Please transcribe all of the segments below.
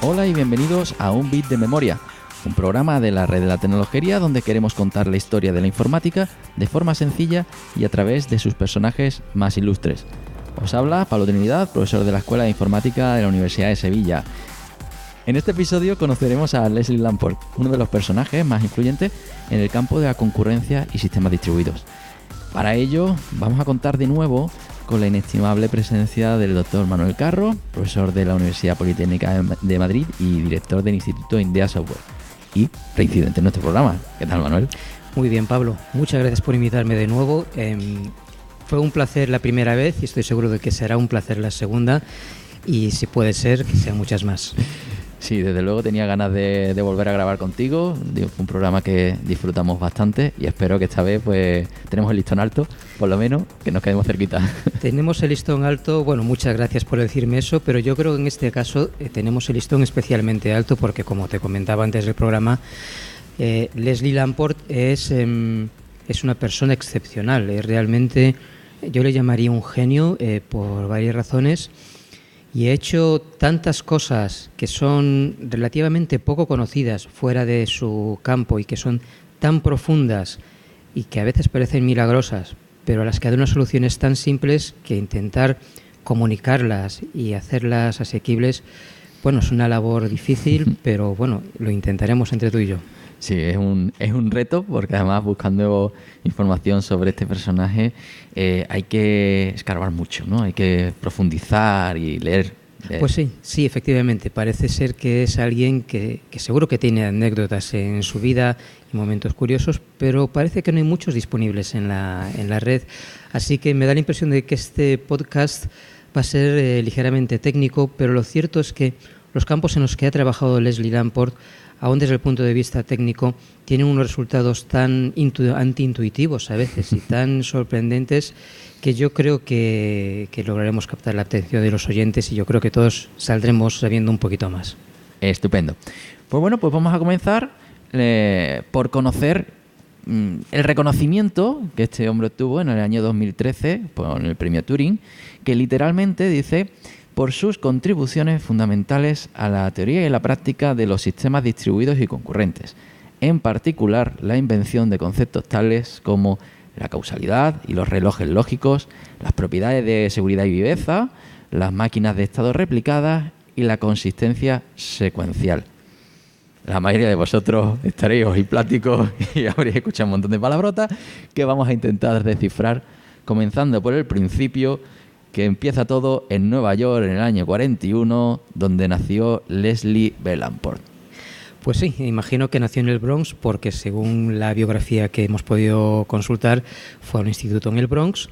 Hola y bienvenidos a Un Bit de Memoria, un programa de la Red de la Tecnología donde queremos contar la historia de la informática de forma sencilla y a través de sus personajes más ilustres. Os habla Pablo Trinidad, profesor de la Escuela de Informática de la Universidad de Sevilla. En este episodio conoceremos a Leslie Lamport, uno de los personajes más influyentes en el campo de la concurrencia y sistemas distribuidos. Para ello, vamos a contar de nuevo con la inestimable presencia del Dr. Manuel Carro, profesor de la Universidad Politécnica de Madrid y director del Instituto Indea Software, y reincidente en nuestro programa. ¿Qué tal, Manuel? Muy bien, Pablo. Muchas gracias por invitarme de nuevo. Fue un placer la primera vez y estoy seguro de que será un placer la segunda y, si puede ser, que sean muchas más. Sí, desde luego tenía ganas de volver a grabar contigo. Fue un programa que disfrutamos bastante y espero que esta vez pues tenemos el listón alto, por lo menos, que nos quedemos cerquita. Tenemos el listón alto, bueno, muchas gracias por decirme eso, pero yo creo que en este caso tenemos el listón especialmente alto porque, como te comentaba antes del programa, Leslie Lamport es una persona excepcional. Realmente yo le llamaría un genio por varias razones. Y he hecho tantas cosas que son relativamente poco conocidas fuera de su campo y que son tan profundas y que a veces parecen milagrosas, pero a las que hay unas soluciones tan simples que intentar comunicarlas y hacerlas asequibles, bueno, es una labor difícil, pero bueno, lo intentaremos entre tú y yo. Sí, es un reto porque además buscando información sobre este personaje hay que escarbar mucho, ¿no? Hay que profundizar y leer. Pues sí, efectivamente. Parece ser que es alguien que seguro que tiene anécdotas en su vida y momentos curiosos, pero parece que no hay muchos disponibles en la red. Así que me da la impresión de que este podcast va a ser ligeramente técnico, pero lo cierto es que los campos en los que ha trabajado Leslie Lamport, aún desde el punto de vista técnico, tienen unos resultados tan antiintuitivos a veces y tan sorprendentes que yo creo que lograremos captar la atención de los oyentes y yo creo que todos saldremos sabiendo un poquito más. Estupendo. Pues bueno, pues vamos a comenzar por conocer el reconocimiento que este hombre obtuvo en el año 2013 con el premio Turing, que literalmente dice: por sus contribuciones fundamentales a la teoría y la práctica de los sistemas distribuidos y concurrentes, en particular la invención de conceptos tales como la causalidad y los relojes lógicos, las propiedades de seguridad y viveza, las máquinas de estado replicadas y la consistencia secuencial. La mayoría de vosotros estaréis ojipláticos y habréis escuchado un montón de palabrotas que vamos a intentar descifrar, comenzando por el principio, que empieza todo en Nueva York en el año 41, donde nació Leslie B. Lamport. Pues sí, imagino que nació en el Bronx porque, según la biografía que hemos podido consultar, fue a un instituto en el Bronx.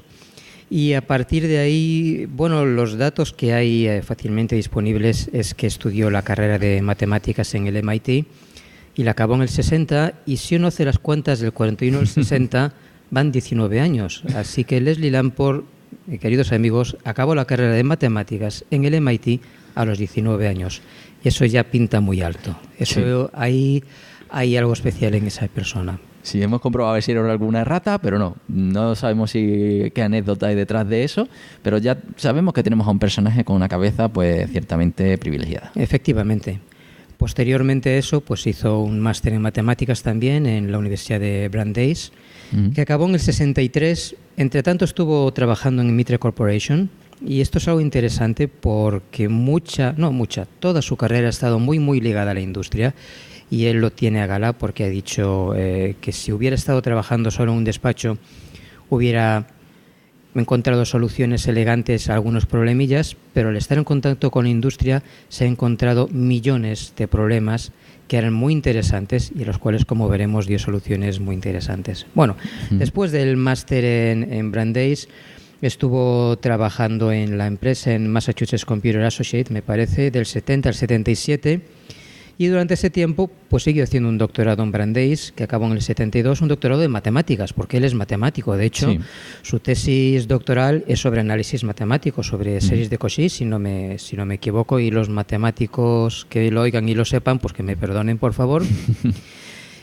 Y a partir de ahí, bueno, los datos que hay fácilmente disponibles es que estudió la carrera de matemáticas en el MIT y la acabó en el 60, y si uno hace las cuentas del 41 al 60, van 19 años. Así que Leslie Lamport, queridos amigos, acabó la carrera de matemáticas en el MIT a los 19 años. Y eso ya pinta muy alto. Eso sí. Hay algo especial en esa persona. Sí, hemos comprobado a ver si era alguna errata, pero no sabemos qué anécdota hay detrás de eso, pero ya sabemos que tenemos a un personaje con una cabeza pues ciertamente privilegiada. Efectivamente. Posteriormente a eso, pues hizo un máster en matemáticas también en la Universidad de Brandeis, que acabó en el 63. Entre tanto estuvo trabajando en Mitre Corporation, y esto es algo interesante porque toda su carrera ha estado muy, muy ligada a la industria, y él lo tiene a gala porque ha dicho que si hubiera estado trabajando solo en un despacho hubiera encontrado soluciones elegantes a algunos problemillas, pero al estar en contacto con la industria se ha encontrado millones de problemas que eran muy interesantes y a los cuales, como veremos, dio soluciones muy interesantes. Bueno, después del máster en Brandeis, estuvo trabajando en la empresa en Massachusetts Computer Associates, me parece, del 70 al 77, y durante ese tiempo pues siguió haciendo un doctorado en Brandeis, que acabó en el 72, un doctorado de matemáticas, porque él es matemático. De hecho, su tesis doctoral es sobre análisis matemático, sobre series de Cauchy, si no me equivoco, y los matemáticos que lo oigan y lo sepan, pues que me perdonen, por favor.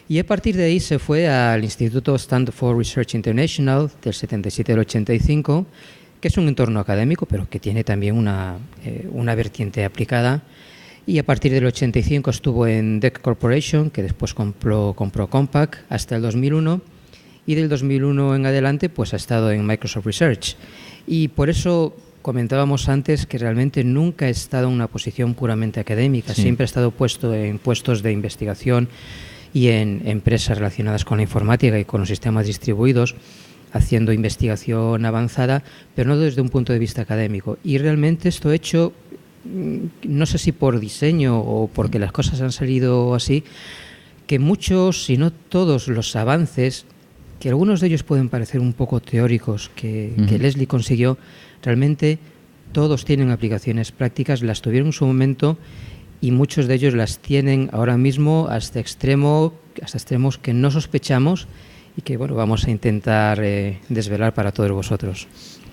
Y a partir de ahí se fue al Instituto Stanford Research International del 77 al 85, que es un entorno académico, pero que tiene también una vertiente aplicada. Y a partir del 85 estuvo en DEC Corporation, que después compró Compaq, hasta el 2001. Y del 2001 en adelante pues ha estado en Microsoft Research. Y por eso comentábamos antes que realmente nunca he estado en una posición puramente académica. Sí. Siempre he estado puesto en puestos de investigación y en empresas relacionadas con la informática y con los sistemas distribuidos, haciendo investigación avanzada, pero no desde un punto de vista académico. Y realmente esto he hecho, no sé si por diseño o porque las cosas han salido así, que muchos, si no todos los avances, que algunos de ellos pueden parecer un poco teóricos, que Leslie consiguió, realmente todos tienen aplicaciones prácticas, las tuvieron en su momento y muchos de ellos las tienen ahora mismo hasta extremos que no sospechamos y que bueno, vamos a intentar desvelar para todos vosotros.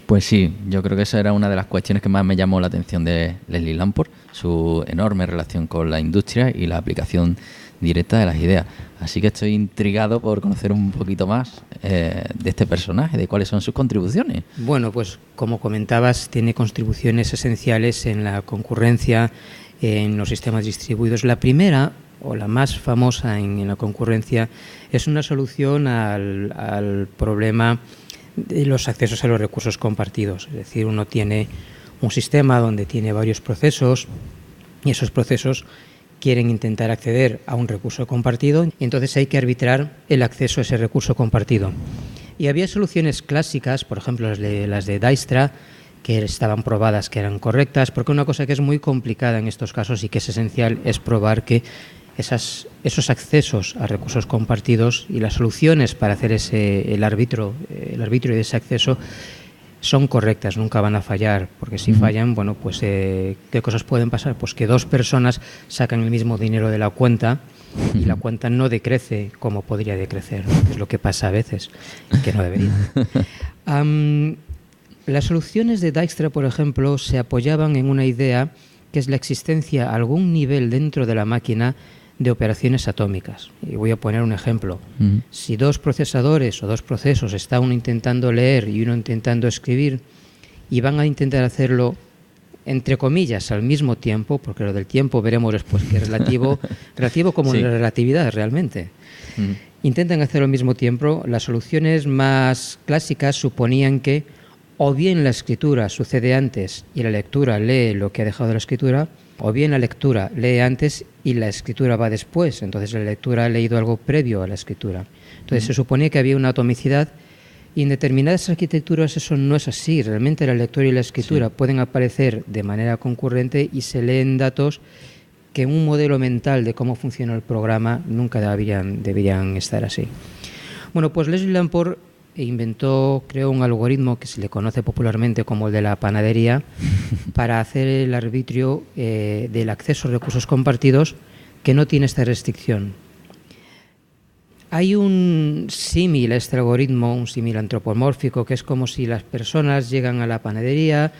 Pues sí, yo creo que esa era una de las cuestiones que más me llamó la atención de Leslie Lamport, su enorme relación con la industria y la aplicación directa de las ideas. Así que estoy intrigado por conocer un poquito más de este personaje, de cuáles son sus contribuciones. Bueno, pues como comentabas, tiene contribuciones esenciales en la concurrencia, en los sistemas distribuidos. La primera, o la más famosa en la concurrencia, es una solución al problema de los accesos a los recursos compartidos. Es decir, uno tiene un sistema donde tiene varios procesos y esos procesos quieren intentar acceder a un recurso compartido y entonces hay que arbitrar el acceso a ese recurso compartido. Y había soluciones clásicas, por ejemplo las de Dijkstra, que estaban probadas que eran correctas, porque una cosa que es muy complicada en estos casos y que es esencial es probar que esos accesos a recursos compartidos y las soluciones para hacer el arbitrio de ese acceso son correctas, nunca van a fallar, porque si fallan, bueno, pues ¿qué cosas pueden pasar? Pues que dos personas sacan el mismo dinero de la cuenta y la cuenta no decrece como podría decrecer, que es lo que pasa a veces, que no debería. Las soluciones de Dijkstra, por ejemplo, se apoyaban en una idea que es la existencia a algún nivel dentro de la máquina de operaciones atómicas. Y voy a poner un ejemplo. Si dos procesadores o dos procesos está uno intentando leer y uno intentando escribir y van a intentar hacerlo entre comillas al mismo tiempo, porque lo del tiempo veremos después que es relativo como la relatividad realmente. Intentan hacerlo al mismo tiempo. Las soluciones más clásicas suponían que o bien la escritura sucede antes y la lectura lee lo que ha dejado la escritura, o bien la lectura lee antes y la escritura va después. Entonces la lectura ha leído algo previo a la escritura. Entonces se suponía que había una atomicidad y en determinadas arquitecturas eso no es así. Realmente la lectura y la escritura pueden aparecer de manera concurrente y se leen datos que en un modelo mental de cómo funciona el programa nunca deberían estar así. Bueno, pues Leslie Lamport creó un algoritmo que se le conoce popularmente como el de la panadería para hacer el arbitrio del acceso a recursos compartidos que no tiene esta restricción. Hay un símil a este algoritmo, un símil antropomórfico, que es como si las personas llegan a la panadería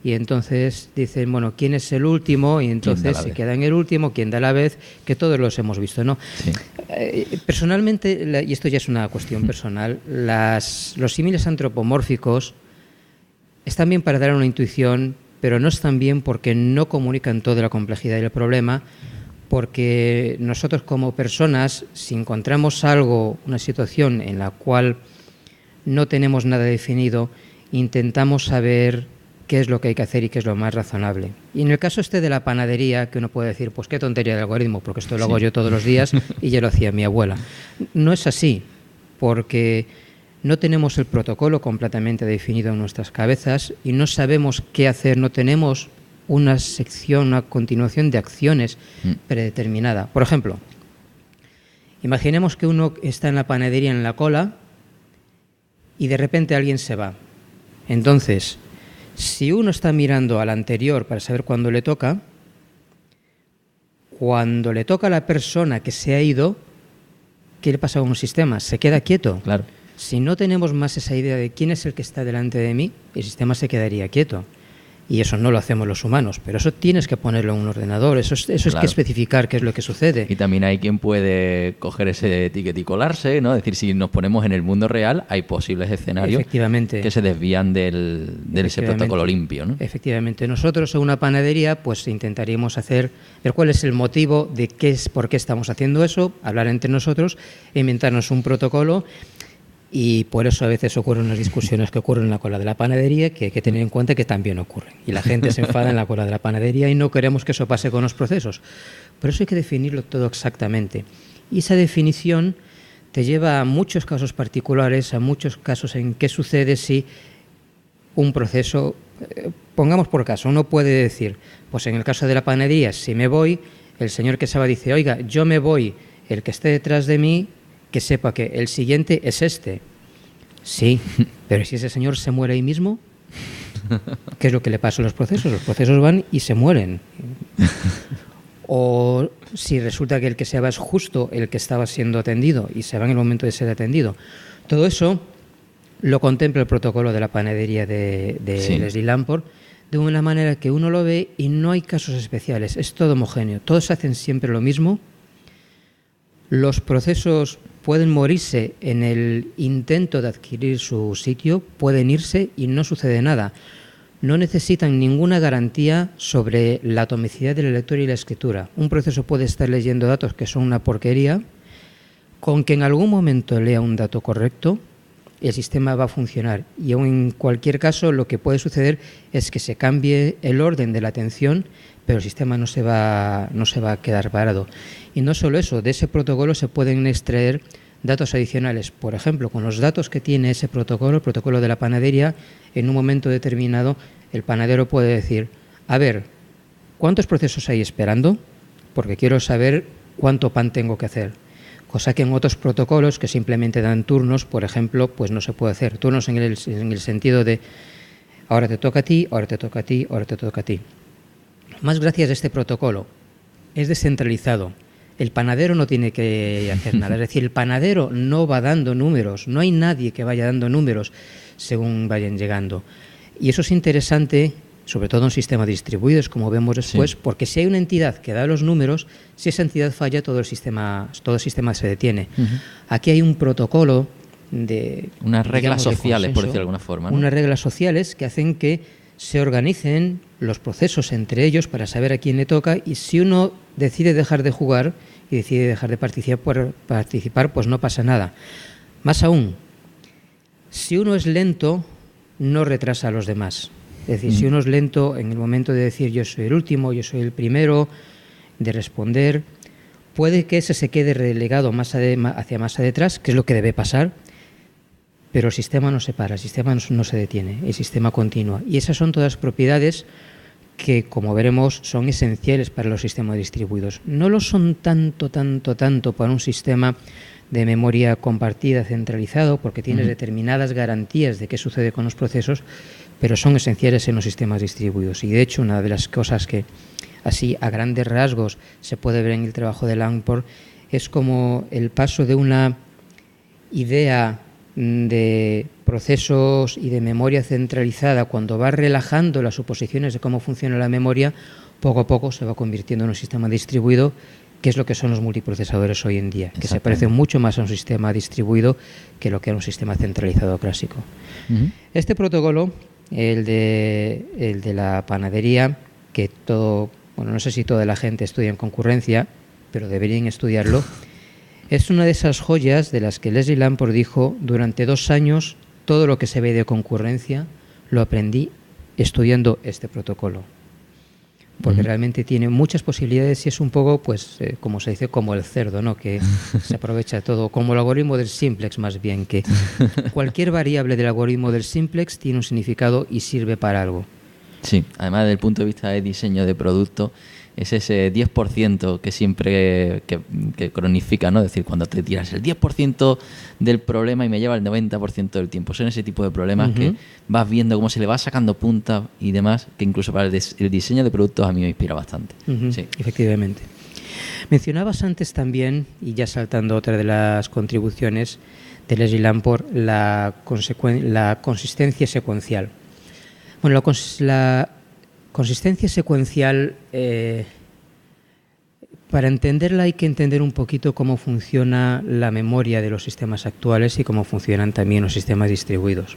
y entonces dicen, bueno, ¿quién es el último? Y entonces se queda en el último, ¿quién da la vez? Que todos los hemos visto, ¿no? Sí. Personalmente, y esto ya es una cuestión personal, los símiles antropomórficos están bien para dar una intuición, pero no están bien porque no comunican toda la complejidad del problema, porque nosotros como personas, si encontramos una situación en la cual no tenemos nada definido, intentamos saber qué es lo que hay que hacer y qué es lo más razonable. Y en el caso de la panadería, que uno puede decir, pues qué tontería de algoritmo, porque esto lo hago yo todos los días y ya lo hacía mi abuela. No es así, porque no tenemos el protocolo completamente definido en nuestras cabezas y no sabemos qué hacer, no tenemos una continuación de acciones predeterminada. Por ejemplo, imaginemos que uno está en la panadería en la cola y de repente alguien se va. Entonces, si uno está mirando al anterior para saber cuándo le toca, cuando le toca a la persona que se ha ido, ¿qué le pasa con el sistema? Se queda quieto. Claro. Si no tenemos más esa idea de quién es el que está delante de mí, el sistema se quedaría quieto. Y eso no lo hacemos los humanos, pero eso tienes que ponerlo en un ordenador, eso es que especificar qué es lo que sucede. Y también hay quien puede coger ese ticket y colarse, ¿no? Es decir, si nos ponemos en el mundo real, hay posibles escenarios que se desvían de ese protocolo limpio, ¿no? Efectivamente. Nosotros en una panadería pues intentaríamos ver cuál es el motivo de por qué estamos haciendo eso, hablar entre nosotros e inventarnos un protocolo. Y por eso a veces ocurren unas discusiones que ocurren en la cola de la panadería, que hay que tener en cuenta que también ocurren. Y la gente se enfada en la cola de la panadería y no queremos que eso pase con los procesos. Por eso hay que definirlo todo exactamente. Y esa definición te lleva a muchos casos particulares, a muchos casos en qué sucede si un proceso, pongamos por caso, uno puede decir, pues en el caso de la panadería, si me voy, el señor que se va dice, oiga, yo me voy, el que esté detrás de mí, que sepa que el siguiente es este. Sí, pero si ese señor se muere ahí mismo, ¿qué es lo que le pasa a los procesos? Los procesos van y se mueren. O si resulta que el que se va es justo el que estaba siendo atendido y se va en el momento de ser atendido. Todo eso lo contempla el protocolo de la panadería de Leslie Lamport de una manera que uno lo ve y no hay casos especiales. Es todo homogéneo. Todos hacen siempre lo mismo. Los procesos pueden morirse en el intento de adquirir su sitio, pueden irse y no sucede nada. No necesitan ninguna garantía sobre la atomicidad de la lectura y la escritura. Un proceso puede estar leyendo datos que son una porquería, con que en algún momento lea un dato correcto, el sistema va a funcionar. Y aun en cualquier caso, lo que puede suceder es que se cambie el orden de la atención, pero el sistema no se va a quedar parado. Y no solo eso, de ese protocolo se pueden extraer datos adicionales. Por ejemplo, con los datos que tiene ese protocolo, el protocolo de la panadería, en un momento determinado el panadero puede decir, a ver, ¿cuántos procesos hay esperando? Porque quiero saber cuánto pan tengo que hacer. Cosa que en otros protocolos que simplemente dan turnos, por ejemplo, pues no se puede hacer. Turnos en el sentido de ahora te toca a ti, ahora te toca a ti, ahora te toca a ti. Más gracias a este protocolo, es descentralizado. El panadero no tiene que hacer nada. Es decir, el panadero no va dando números. No hay nadie que vaya dando números según vayan llegando. Y eso es interesante, sobre todo en sistemas distribuidos, como vemos después, porque si hay una entidad que da los números, si esa entidad falla, todo el sistema se detiene. Aquí hay un protocolo de... Unas reglas sociales, por decirlo de alguna forma, ¿no? Unas reglas sociales que hacen que se organicen los procesos entre ellos para saber a quién le toca, y si uno decide dejar de jugar y decide dejar de participar, pues no pasa nada. Más aún, si uno es lento, no retrasa a los demás. Es decir, si uno es lento en el momento de decir yo soy el último, yo soy el primero, de responder, puede que ese se quede relegado hacia más atrás, que es lo que debe pasar, pero el sistema no se para, el sistema no se detiene, el sistema continúa. Y esas son todas propiedades que, como veremos, son esenciales para los sistemas distribuidos. No lo son tanto para un sistema de memoria compartida, centralizado, porque tienes determinadas garantías de qué sucede con los procesos, pero son esenciales en los sistemas distribuidos. Y de hecho, una de las cosas que así a grandes rasgos se puede ver en el trabajo de Lamport es como el paso de una idea de procesos y de memoria centralizada, cuando va relajando las suposiciones de cómo funciona la memoria, poco a poco se va convirtiendo en un sistema distribuido, que es lo que son los multiprocesadores hoy en día, que se parecen mucho más a un sistema distribuido que lo que era un sistema centralizado clásico. Este protocolo, el de la panadería, que no sé si toda la gente estudia en concurrencia, pero deberían estudiarlo, es una de esas joyas de las que Leslie Lamport dijo: durante 2 años todo lo que se ve de concurrencia lo aprendí estudiando este protocolo. Porque realmente tiene muchas posibilidades y es un poco, pues, como se dice, como el cerdo, ¿no? Que se aprovecha todo, como el algoritmo del simplex, más bien, que cualquier variable del algoritmo del simplex tiene un significado y sirve para algo. Sí, además desde el punto de vista de diseño de producto, es ese 10% que siempre que cronifica, ¿no? Es decir, cuando te tiras el 10% del problema y me lleva el 90% del tiempo. Son ese tipo de problemas que vas viendo cómo se le va sacando punta y demás, que incluso para el diseño de productos a mí me inspira bastante. Sí. Efectivamente. Mencionabas antes también, y ya saltando otra de las contribuciones de Leslie Lamport, la consistencia secuencial. Bueno, la consistencia secuencial, para entenderla hay que entender un poquito cómo funciona la memoria de los sistemas actuales y cómo funcionan también los sistemas distribuidos.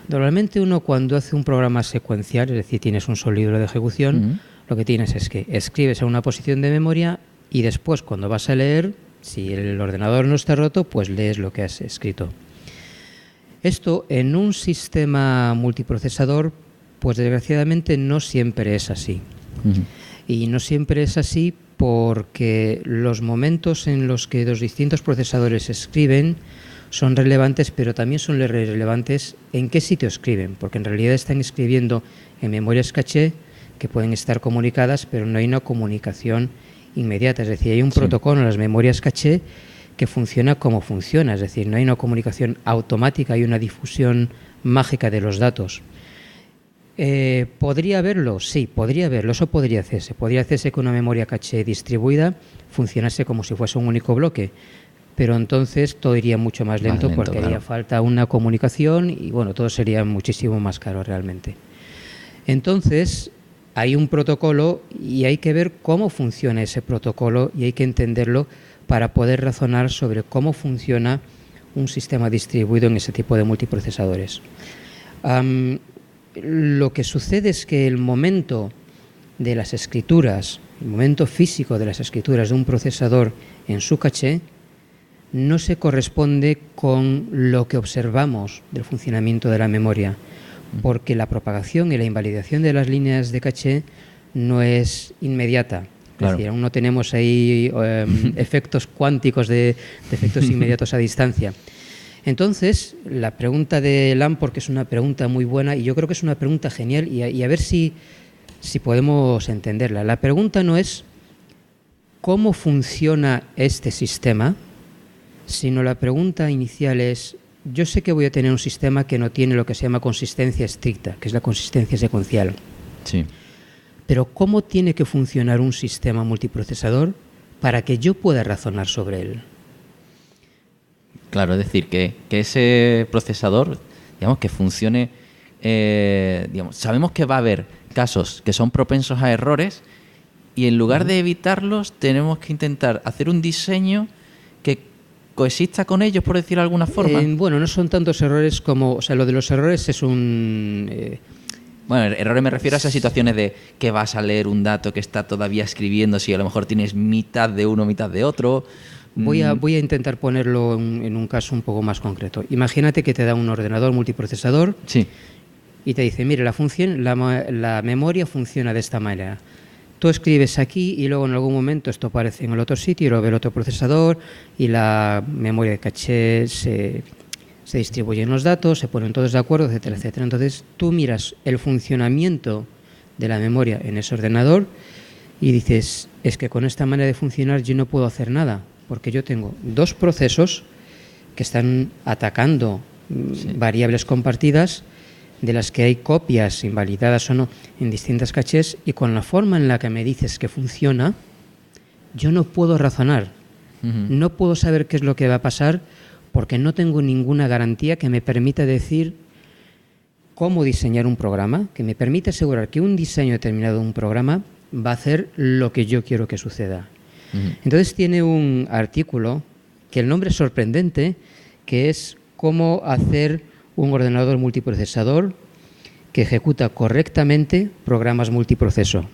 Normalmente uno cuando hace un programa secuencial, es decir, tienes un solo libro de ejecución, lo que tienes es que escribes a una posición de memoria y después cuando vas a leer, si el ordenador no está roto, pues lees lo que has escrito. Esto en un sistema multiprocesador, pues desgraciadamente no siempre es así. Y no siempre es así porque los momentos en los que los distintos procesadores escriben son relevantes, pero también son relevantes en qué sitio escriben, porque en realidad están escribiendo en memorias caché que pueden estar comunicadas, pero no hay una comunicación inmediata. Es decir, hay un protocolo en las memorias caché que funciona como funciona, es decir, no hay una comunicación automática, hay una difusión mágica de los datos. ¿Podría haberlo? Sí, podría haberlo, eso podría hacerse. Podría hacerse que una memoria caché distribuida funcionase como si fuese un único bloque, pero entonces todo iría mucho más lento porque haría falta una comunicación y bueno, todo sería muchísimo más caro realmente. Entonces, hay un protocolo y hay que ver cómo funciona ese protocolo y hay que entenderlo para poder razonar sobre cómo funciona un sistema distribuido en ese tipo de multiprocesadores. Lo que sucede es que el momento de las escrituras, el momento físico de las escrituras de un procesador en su caché, no se corresponde con lo que observamos del funcionamiento de la memoria, porque la propagación y la invalidación de las líneas de caché no es inmediata. Claro. Es decir, aún no tenemos ahí efectos cuánticos de efectos inmediatos a distancia. Entonces, la pregunta de Lamport, que es una pregunta muy buena, y yo creo que es una pregunta genial, y a ver si podemos entenderla. La pregunta no es cómo funciona este sistema, sino la pregunta inicial es, yo sé que voy a tener un sistema que no tiene lo que se llama consistencia estricta, que es la consistencia secuencial. Sí. Pero ¿cómo tiene que funcionar un sistema multiprocesador para que yo pueda razonar sobre él? Claro, es decir, que ese procesador, digamos, que funcione, digamos, sabemos que va a haber casos que son propensos a errores y en lugar de evitarlos tenemos que intentar hacer un diseño que coexista con ellos, por decirlo de alguna forma. Bueno, no son tantos errores como, o sea, lo de los errores es un... Bueno, errores me refiero a esas situaciones de que vas a leer un dato que está todavía escribiendo, si a lo mejor tienes mitad de uno, mitad de otro. Voy a intentar ponerlo en un caso un poco más concreto. Imagínate que te da un ordenador multiprocesador y te dice, mire, la memoria funciona de esta manera. Tú escribes aquí y luego en algún momento esto aparece en el otro sitio y lo ve el otro procesador y la memoria de caché se distribuyen los datos, se ponen todos de acuerdo, etcétera, etcétera. Entonces tú miras el funcionamiento de la memoria en ese ordenador y dices, es que con esta manera de funcionar yo no puedo hacer nada, porque yo tengo dos procesos que están atacando variables compartidas de las que hay copias invalidadas o no en distintas cachés, y con la forma en la que me dices que funciona, yo no puedo razonar, no puedo saber qué es lo que va a pasar porque no tengo ninguna garantía que me permita decir cómo diseñar un programa, que me permita asegurar que un diseño determinado de un programa va a hacer lo que yo quiero que suceda. Entonces tiene un artículo que el nombre es sorprendente, que es cómo hacer un ordenador multiprocesador que ejecuta correctamente programas multiproceso.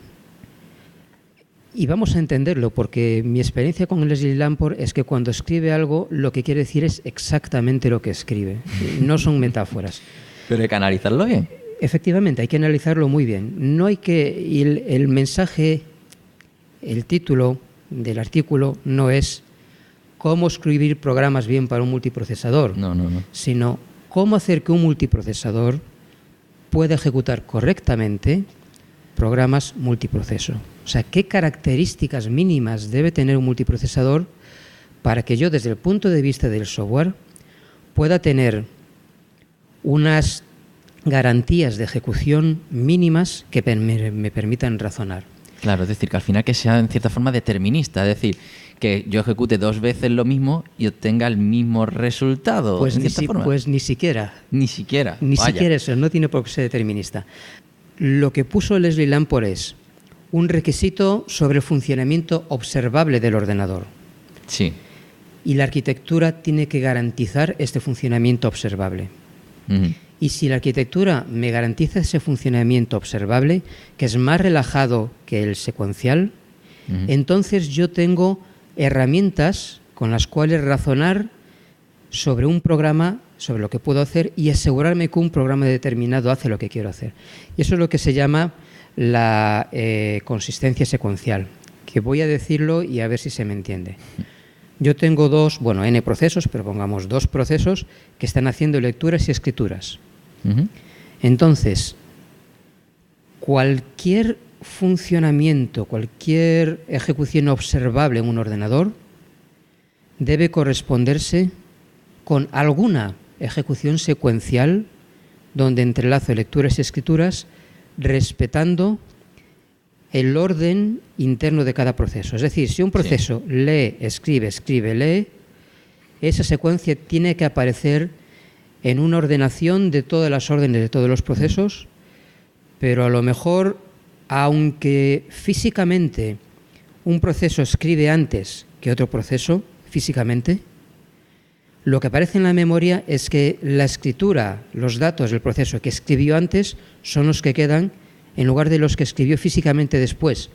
Y vamos a entenderlo, porque mi experiencia con Leslie Lamport es que cuando escribe algo, lo que quiere decir es exactamente lo que escribe. No son metáforas. Pero hay que analizarlo bien. Efectivamente, hay que analizarlo muy bien. No hay que... El mensaje, el título del artículo no es cómo escribir programas bien para un multiprocesador, no. Sino cómo hacer que un multiprocesador pueda ejecutar correctamente programas multiproceso. O sea, qué características mínimas debe tener un multiprocesador para que yo, desde el punto de vista del software, pueda tener unas garantías de ejecución mínimas que me permitan razonar. Claro, es decir, que al final que sea en cierta forma determinista, es decir, que yo ejecute dos veces lo mismo y obtenga el mismo resultado. Pues ni siquiera. Ni siquiera. Ni siquiera eso, no tiene por qué ser determinista. lo que puso Leslie Lamport es un requisito sobre el funcionamiento observable del ordenador. Sí. Y la arquitectura tiene que garantizar este funcionamiento observable. Uh-huh. Y si la arquitectura me garantiza ese funcionamiento observable, que es más relajado que el secuencial, uh-huh, entonces yo tengo herramientas con las cuales razonar sobre un programa, sobre lo que puedo hacer y asegurarme que un programa determinado hace lo que quiero hacer. Y eso es lo que se llama la consistencia secuencial, que voy a decirlo y a ver si se me entiende. Yo tengo n procesos, pero pongamos 2 procesos que están haciendo lecturas y escrituras. Uh-huh. Entonces, cualquier funcionamiento, cualquier ejecución observable en un ordenador debe corresponderse con alguna ejecución secuencial donde entrelazo lecturas y escrituras respetando el orden interno de cada proceso. Es decir, si un proceso lee, escribe, lee, esa secuencia tiene que aparecer en una ordenación de todas las órdenes de todos los procesos, pero a lo mejor, aunque físicamente un proceso escribe antes que otro proceso, físicamente, lo que aparece en la memoria es que la escritura, los datos del proceso que escribió antes son los que quedan en lugar de los que escribió físicamente después,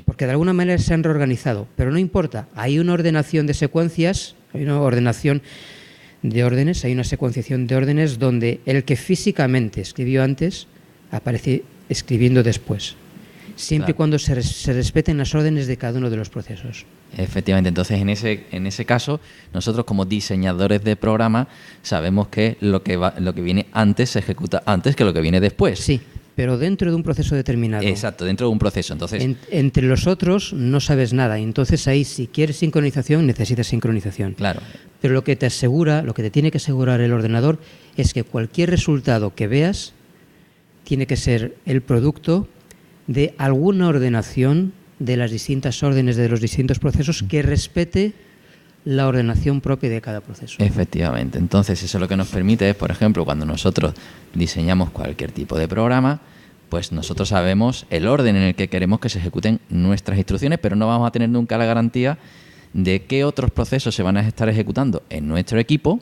porque de alguna manera se han reorganizado, pero no importa, hay una ordenación de secuencias, hay una ordenación de órdenes, hay una secuenciación de órdenes donde el que físicamente escribió antes aparece escribiendo después, siempre y cuando se respeten las órdenes de cada uno de los procesos. Efectivamente, entonces en ese caso, nosotros como diseñadores de programa sabemos que lo que viene antes se ejecuta antes que lo que viene después. Sí, pero dentro de un proceso determinado. Exacto, dentro de un proceso. Entonces, entre los otros no sabes nada. Entonces ahí, si quieres sincronización, necesitas sincronización. Claro. Pero lo que te tiene que asegurar el ordenador es que cualquier resultado que veas tiene que ser el producto de alguna ordenación de las distintas órdenes de los distintos procesos que respete la ordenación propia de cada proceso. Efectivamente. Entonces, eso lo que nos permite es, por ejemplo, cuando nosotros diseñamos cualquier tipo de programa, pues nosotros sabemos el orden en el que queremos que se ejecuten nuestras instrucciones, pero no vamos a tener nunca la garantía de qué otros procesos se van a estar ejecutando en nuestro equipo,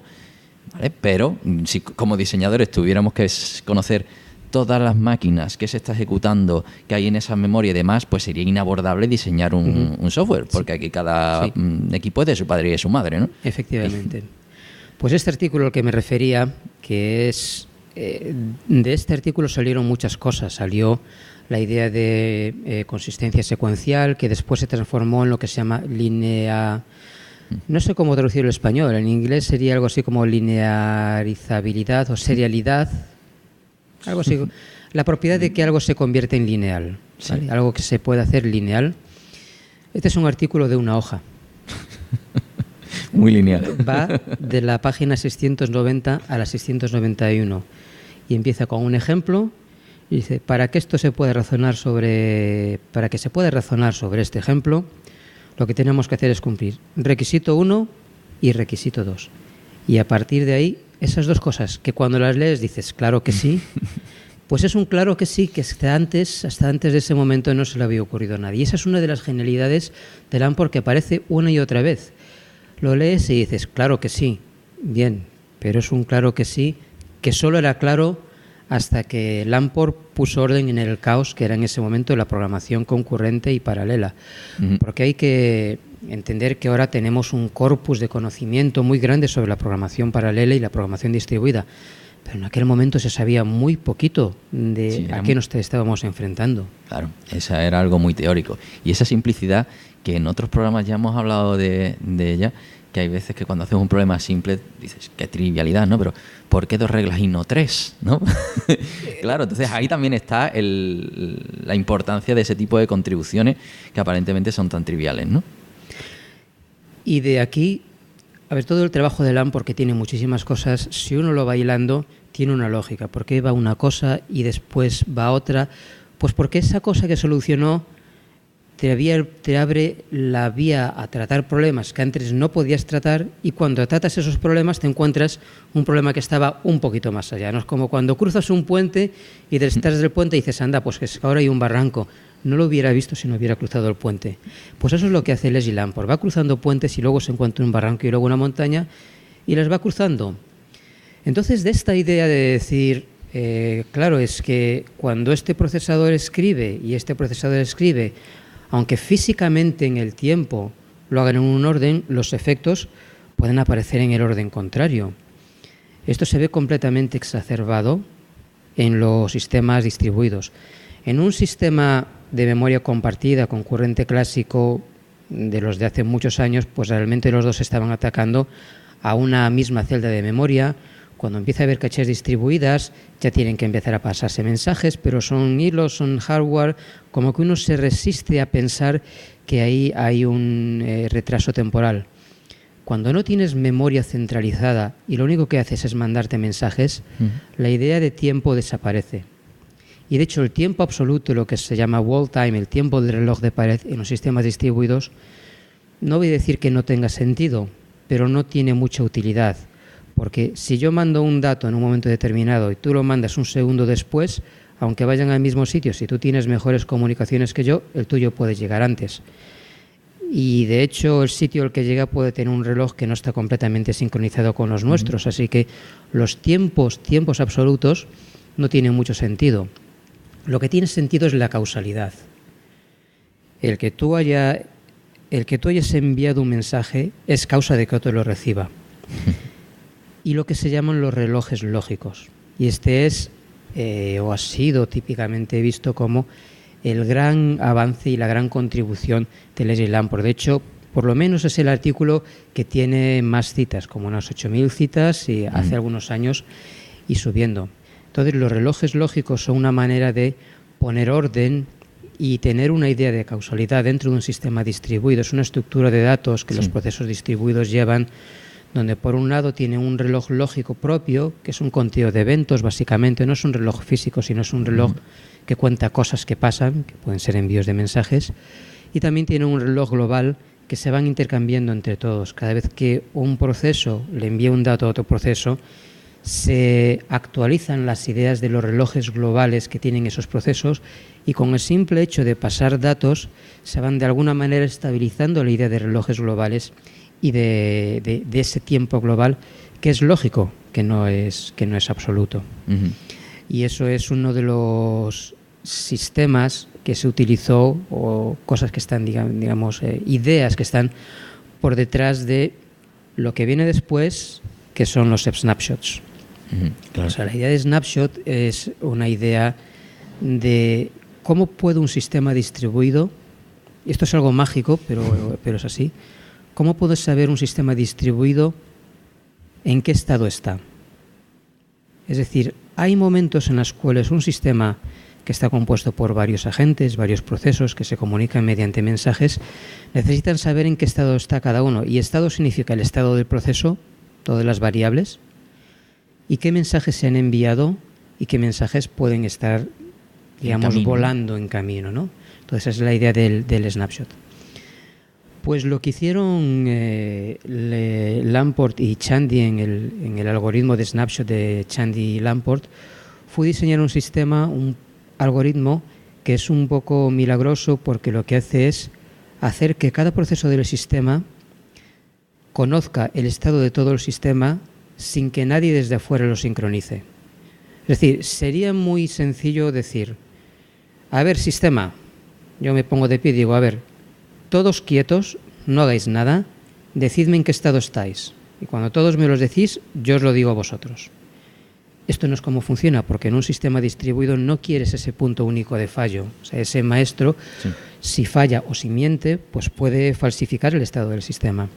¿vale? Pero si como diseñadores tuviéramos que conocer todas las máquinas que se está ejecutando, que hay en esa memoria y demás, pues sería inabordable diseñar un software, porque aquí cada equipo es de su padre y de su madre, ¿no? Efectivamente. Pues este artículo al que me refería, que es... de este artículo salieron muchas cosas. Salió la idea de consistencia secuencial, que después se transformó en lo que se llama no sé cómo traducirlo en español, en inglés sería algo así como linearizabilidad o serialidad, algo así. La propiedad de que algo se convierte en lineal, ¿vale? Sí. Algo que se puede hacer lineal. Este es un artículo de una hoja. Muy lineal. Va de la página 690 a la 691 y empieza con un ejemplo y dice, para que se pueda razonar sobre este ejemplo, lo que tenemos que hacer es cumplir requisito 1 y requisito 2. Y a partir de ahí, esas dos cosas que cuando las lees dices, claro que sí, pues es un claro que sí, que hasta antes de ese momento no se le había ocurrido a nadie. Y esa es una de las genialidades de Lamport que aparece una y otra vez. Lo lees y dices, claro que sí, bien, pero es un claro que sí, que solo era claro hasta que Lamport puso orden en el caos que era en ese momento la programación concurrente y paralela. Porque hay que entender que ahora tenemos un corpus de conocimiento muy grande sobre la programación paralela y la programación distribuida, pero en aquel momento se sabía muy poquito de a qué nos estábamos enfrentando. Claro, esa era algo muy teórico. Y esa simplicidad, que en otros programas ya hemos hablado de ella, que hay veces que cuando haces un problema simple dices, qué trivialidad, ¿no? Pero ¿por qué 2 reglas y no 3? ¿No? Claro, entonces ahí también está la importancia de ese tipo de contribuciones que aparentemente son tan triviales, ¿no? Y de aquí, a ver, todo el trabajo de Lamport, que tiene muchísimas cosas, si uno lo va hilando, tiene una lógica. ¿Por qué va una cosa y después va otra? Pues porque esa cosa que solucionó te abre la vía a tratar problemas que antes no podías tratar, y cuando tratas esos problemas te encuentras un problema que estaba un poquito más allá. No es como cuando cruzas un puente y detrás del puente dices, anda, pues que ahora hay un barranco. No lo hubiera visto si no hubiera cruzado el puente. Pues eso es lo que hace Leslie Lamport. Va cruzando puentes y luego se encuentra un barranco y luego una montaña y las va cruzando. Entonces, de esta idea de decir, claro, es que cuando este procesador escribe y este procesador escribe, aunque físicamente en el tiempo lo hagan en un orden, los efectos pueden aparecer en el orden contrario. Esto se ve completamente exacerbado en los sistemas distribuidos. En un sistema de memoria compartida concurrente clásico de los de hace muchos años, pues realmente los dos estaban atacando a una misma celda de memoria. Cuando empieza a haber cachés distribuidas, ya tienen que empezar a pasarse mensajes, pero son hilos, son hardware, como que uno se resiste a pensar que ahí hay un retraso temporal. Cuando no tienes memoria centralizada y lo único que haces es mandarte mensajes, la idea de tiempo desaparece. Y de hecho el tiempo absoluto, lo que se llama wall time, el tiempo del reloj de pared en los sistemas distribuidos, no voy a decir que no tenga sentido, pero no tiene mucha utilidad. Porque si yo mando un dato en un momento determinado y tú lo mandas un segundo después, aunque vayan al mismo sitio, si tú tienes mejores comunicaciones que yo, el tuyo puede llegar antes. Y de hecho el sitio al que llega puede tener un reloj que no está completamente sincronizado con los nuestros, así que los tiempos absolutos no tienen mucho sentido. Lo que tiene sentido es la causalidad. El que tú hayas enviado un mensaje es causa de que otro lo reciba. Y lo que se llaman los relojes lógicos. Y este es, o ha sido típicamente visto como el gran avance y la gran contribución de Leslie Lamport. De hecho, por lo menos es el artículo que tiene más citas, como unas 8.000 citas y hace algunos años y subiendo. Entonces, los relojes lógicos son una manera de poner orden y tener una idea de causalidad dentro de un sistema distribuido. Es una estructura de datos que los procesos distribuidos llevan, donde por un lado tiene un reloj lógico propio, que es un conteo de eventos básicamente, no es un reloj físico, sino es un reloj que cuenta cosas que pasan, que pueden ser envíos de mensajes, y también tiene un reloj global que se van intercambiando entre todos. Cada vez que un proceso le envía un dato a otro proceso, se actualizan las ideas de los relojes globales que tienen esos procesos, y con el simple hecho de pasar datos se van de alguna manera estabilizando la idea de relojes globales y de ese tiempo global, que es lógico, que no es absoluto. Y eso es uno de los sistemas que se utilizó, o cosas que están, digamos, ideas que están por detrás de lo que viene después, que son los snapshots. Claro. O sea, la idea de snapshot es una idea de cómo puede un sistema distribuido, y esto es algo mágico, pero es así. ¿Cómo puedes saber un sistema distribuido en qué estado está? Es decir, hay momentos en los cuales un sistema que está compuesto por varios agentes, varios procesos que se comunican mediante mensajes, necesitan saber en qué estado está cada uno. Y estado significa el estado del proceso, todas las variables, y qué mensajes se han enviado y qué mensajes pueden estar, digamos, volando en camino, ¿no? Entonces esa es la idea del snapshot. Pues lo que hicieron Lamport y Chandy en el algoritmo de snapshot de Chandy y Lamport fue diseñar un sistema, un algoritmo que es un poco milagroso, porque lo que hace es hacer que cada proceso del sistema conozca el estado de todo el sistema sin que nadie desde afuera lo sincronice. Es decir, sería muy sencillo decir, a ver, sistema, yo me pongo de pie y digo, a ver, todos quietos, no hagáis nada, decidme en qué estado estáis. Y cuando todos me los decís, yo os lo digo a vosotros. Esto no es como funciona, porque en un sistema distribuido no quieres ese punto único de fallo. O sea, ese maestro, si falla o si miente, pues puede falsificar el estado del sistema.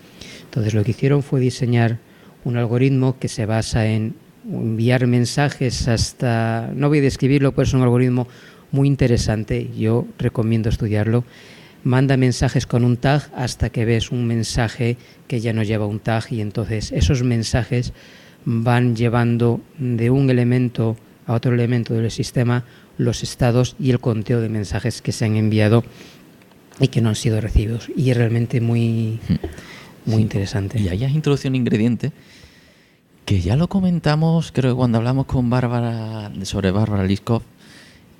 Entonces lo que hicieron fue diseñar un algoritmo que se basa en enviar mensajes hasta... No voy a describirlo, pero es un algoritmo muy interesante. Yo recomiendo estudiarlo. Manda mensajes con un tag hasta que ves un mensaje que ya no lleva un tag, y entonces esos mensajes van llevando de un elemento a otro elemento del sistema los estados y el conteo de mensajes que se han enviado y que no han sido recibidos. Y es realmente muy interesante. Y ahí has introducido un ingrediente que ya lo comentamos, creo que cuando hablamos con sobre Bárbara Liskov,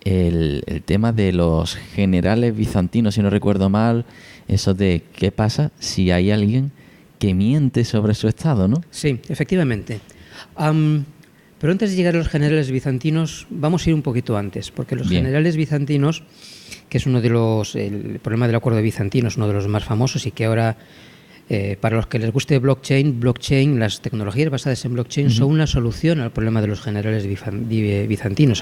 el tema de los generales bizantinos, si no recuerdo mal, eso de qué pasa si hay alguien que miente sobre su estado, ¿no? Sí, efectivamente. Pero antes de llegar a los generales bizantinos, vamos a ir un poquito antes, porque los generales bizantinos, que es el problema del acuerdo de Bizantino, es uno de los más famosos y que ahora, para los que les guste blockchain, las tecnologías basadas en blockchain son una solución al problema de los generales bizantinos.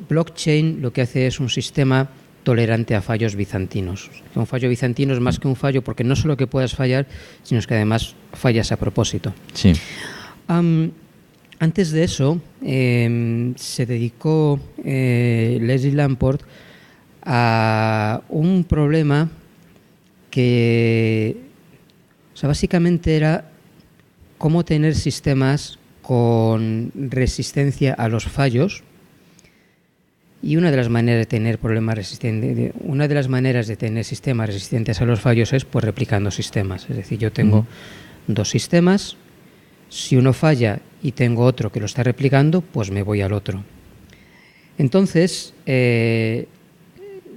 Blockchain lo que hace es un sistema tolerante a fallos bizantinos. Un fallo bizantino es más que un fallo porque no solo que puedas fallar, sino que además fallas a propósito. Sí. Antes de eso, se dedicó Leslie Lamport a un problema que, básicamente era cómo tener sistemas con resistencia a los fallos. Y una de las maneras de tener sistemas resistentes a los fallos es pues replicando sistemas. Es decir, yo tengo dos sistemas. Si uno falla y tengo otro que lo está replicando, pues me voy al otro. Entonces,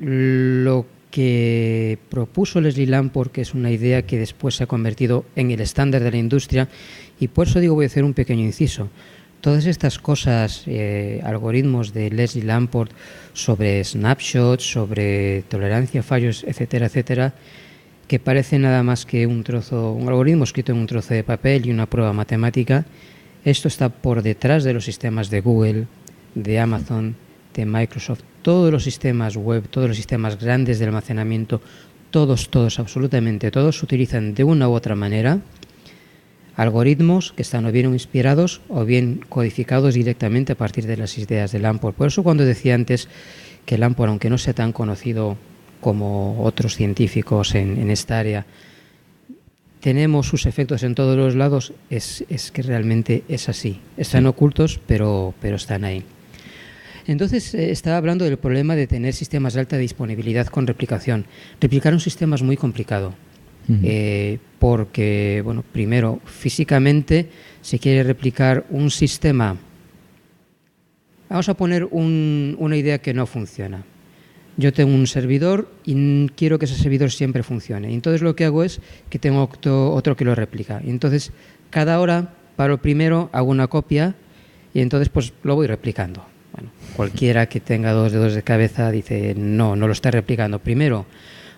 lo que propuso Leslie Lamport, que es una idea que después se ha convertido en el estándar de la industria, y por eso digo, voy a hacer un pequeño inciso. Todas estas cosas, algoritmos de Leslie Lamport sobre snapshots, sobre tolerancia a fallos, etcétera, etcétera, que parece nada más que un algoritmo escrito en un trozo de papel y una prueba matemática. Esto está por detrás de los sistemas de Google, de Amazon, de Microsoft, todos los sistemas web, todos los sistemas grandes de almacenamiento, todos, absolutamente todos, utilizan de una u otra manera algoritmos que están o bien inspirados o bien codificados directamente a partir de las ideas de Lamport. Por eso cuando decía antes que Lamport, aunque no sea tan conocido como otros científicos en esta área, tenemos sus efectos en todos los lados, es que realmente es así. Están ocultos, pero están ahí. Entonces, estaba hablando del problema de tener sistemas de alta disponibilidad con replicación. Replicar un sistema es muy complicado, porque, bueno, primero, físicamente se quiere replicar un sistema. Vamos a poner una idea que no funciona. Yo tengo un servidor y quiero que ese servidor siempre funcione. Y entonces lo que hago es que tengo otro que lo replica. Y entonces cada hora paro primero, hago una copia y entonces pues lo voy replicando. Bueno, cualquiera que tenga 2 dedos de cabeza dice no lo está replicando. Primero,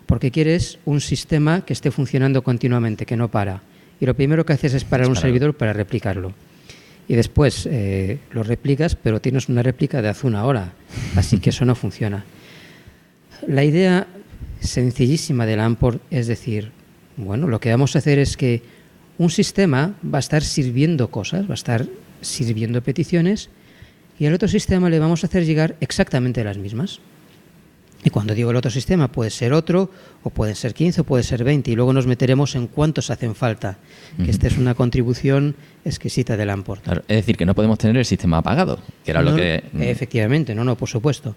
porque quieres un sistema que esté funcionando continuamente, que no para. Y lo primero que haces es parar un servidor para replicarlo. Y después lo replicas, pero tienes una réplica de hace una hora. Así que eso no funciona. La idea sencillísima de Lamport es decir, bueno, lo que vamos a hacer es que un sistema va a estar sirviendo cosas, va a estar sirviendo peticiones, y al otro sistema le vamos a hacer llegar exactamente las mismas. Y cuando digo el otro sistema, puede ser otro, o pueden ser 15, o puede ser 20, y luego nos meteremos en cuántos hacen falta. Que esta es una contribución exquisita de Lamport. Claro, es decir, que no podemos tener el sistema apagado, que era lo que... Efectivamente, no, por supuesto.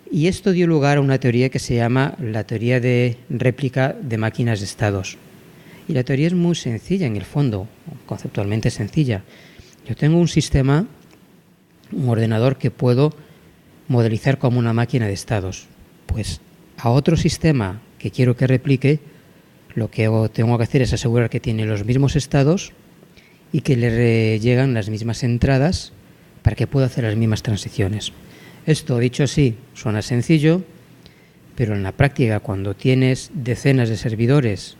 Y esto dio lugar a una teoría que se llama la teoría de réplica de máquinas de estados. Y la teoría es muy sencilla en el fondo, conceptualmente sencilla. Yo tengo un sistema, un ordenador que puedo modelizar como una máquina de estados. Pues a otro sistema que quiero que replique, lo que tengo que hacer es asegurar que tiene los mismos estados y que le llegan las mismas entradas para que pueda hacer las mismas transiciones. Esto, dicho así, suena sencillo, pero en la práctica, cuando tienes decenas de servidores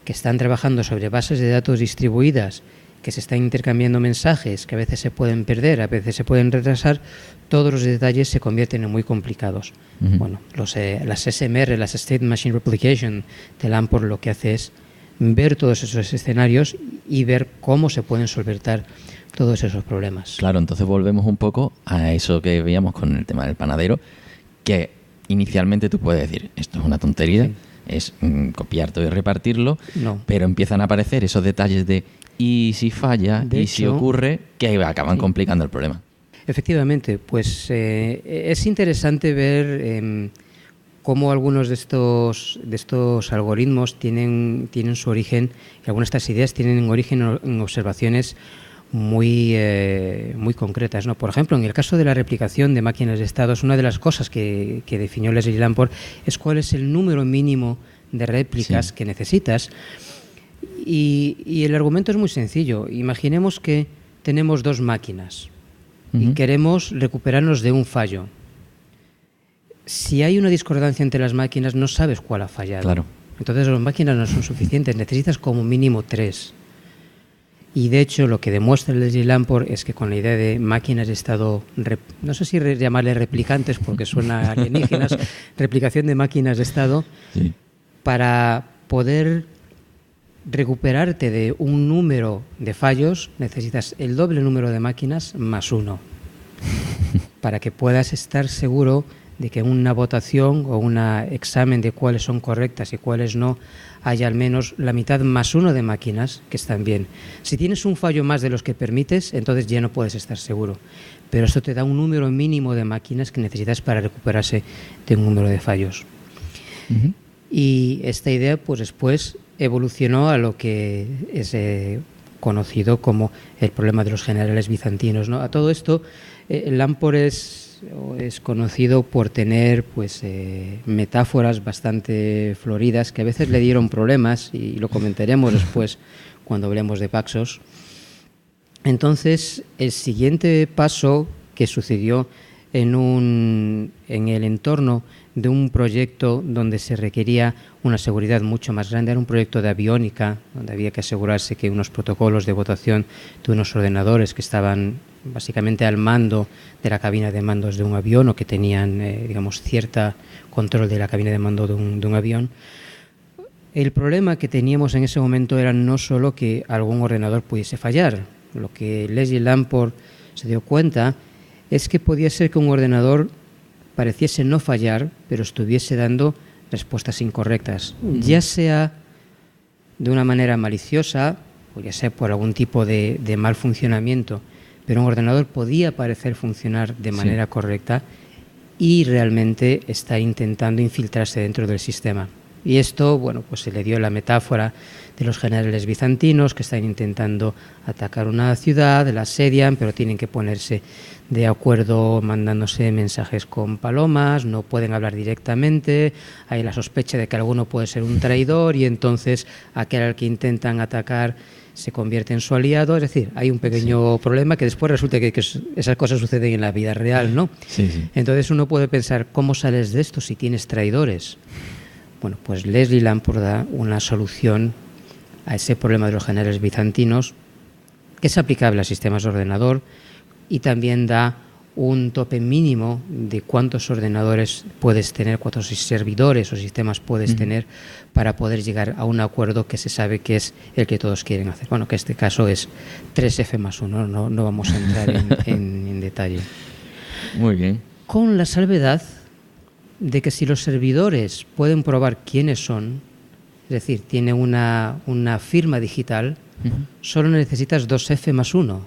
que están trabajando sobre bases de datos distribuidas, que se están intercambiando mensajes, que a veces se pueden perder, a veces se pueden retrasar, todos los detalles se convierten en muy complicados. Bueno, las SMR, las State Machine Replication de Lamport, lo que hace es ver todos esos escenarios y ver cómo se pueden solventar todos esos problemas. Claro, entonces volvemos un poco a eso que veíamos con el tema del panadero, que inicialmente tú puedes decir, esto es una tontería, sí, es copiar todo y repartirlo, pero empiezan a aparecer esos detalles de y si falla, si ocurre, que acaban complicando el problema. Efectivamente, pues es interesante ver cómo algunos de estos algoritmos tienen su origen, y algunas de estas ideas tienen origen en observaciones muy concretas, ¿no? Por ejemplo, en el caso de la replicación de máquinas de estados, una de las cosas que definió Leslie Lamport es cuál es el número mínimo de réplicas que necesitas. Y el argumento es muy sencillo. Imaginemos que tenemos dos máquinas y queremos recuperarnos de un fallo. Si hay una discordancia entre las máquinas, no sabes cuál ha fallado. Claro. Entonces las máquinas no son suficientes, necesitas como mínimo 3. Y de hecho lo que demuestra Leslie Lamport es que con la idea de máquinas de estado, no sé si llamarle replicantes porque suena alienígenas, replicación de máquinas de estado, para poder recuperarte de un número de fallos necesitas el doble número de máquinas más 1 para que puedas estar seguro de que en una votación o un examen de cuáles son correctas y cuáles no haya al menos la mitad más 1 de máquinas que están bien. Si tienes un fallo más de los que permites, entonces ya no puedes estar seguro. Pero esto te da un número mínimo de máquinas que necesitas para recuperarse de un número de fallos. Y esta idea pues después evolucionó a lo que es conocido como el problema de los generales bizantinos, ¿no? A todo esto, Lamport es conocido por tener pues metáforas bastante floridas que a veces le dieron problemas, y lo comentaremos después cuando hablemos de Paxos. Entonces, el siguiente paso que sucedió en el entorno de un proyecto donde se requería una seguridad mucho más grande, era un proyecto de aviónica, donde había que asegurarse que unos protocolos de votación de unos ordenadores que estaban básicamente al mando de la cabina de mandos de un avión, o que tenían, digamos, cierta control de la cabina de mando de un avión. El problema que teníamos en ese momento era no solo que algún ordenador pudiese fallar. Lo que Leslie Lamport se dio cuenta es que podía ser que un ordenador pareciese no fallar, pero estuviese dando respuestas incorrectas, ya sea de una manera maliciosa o ya sea por algún tipo de mal funcionamiento, pero un ordenador podía parecer funcionar de manera correcta y realmente está intentando infiltrarse dentro del sistema. Y esto, bueno, pues se le dio la metáfora de los generales bizantinos que están intentando atacar una ciudad, la asedian, pero tienen que ponerse de acuerdo mandándose mensajes con palomas, no pueden hablar directamente, hay la sospecha de que alguno puede ser un traidor y entonces aquel al que intentan atacar se convierte en su aliado. Es decir, hay un pequeño problema que después resulta que esas cosas suceden en la vida real, ¿no? Entonces uno puede pensar, ¿cómo sales de esto si tienes traidores? Bueno, pues Leslie Lamport da una solución a ese problema de los generales bizantinos que es aplicable a sistemas de ordenador, y también da un tope mínimo de cuántos ordenadores puedes tener, cuántos servidores o sistemas puedes tener para poder llegar a un acuerdo que se sabe que es el que todos quieren hacer. Bueno, que este caso es 3F+1, no vamos a entrar en detalle. Muy bien. Con la salvedad de que si los servidores pueden probar quiénes son, es decir, tiene una firma digital, solo necesitas 2F+1.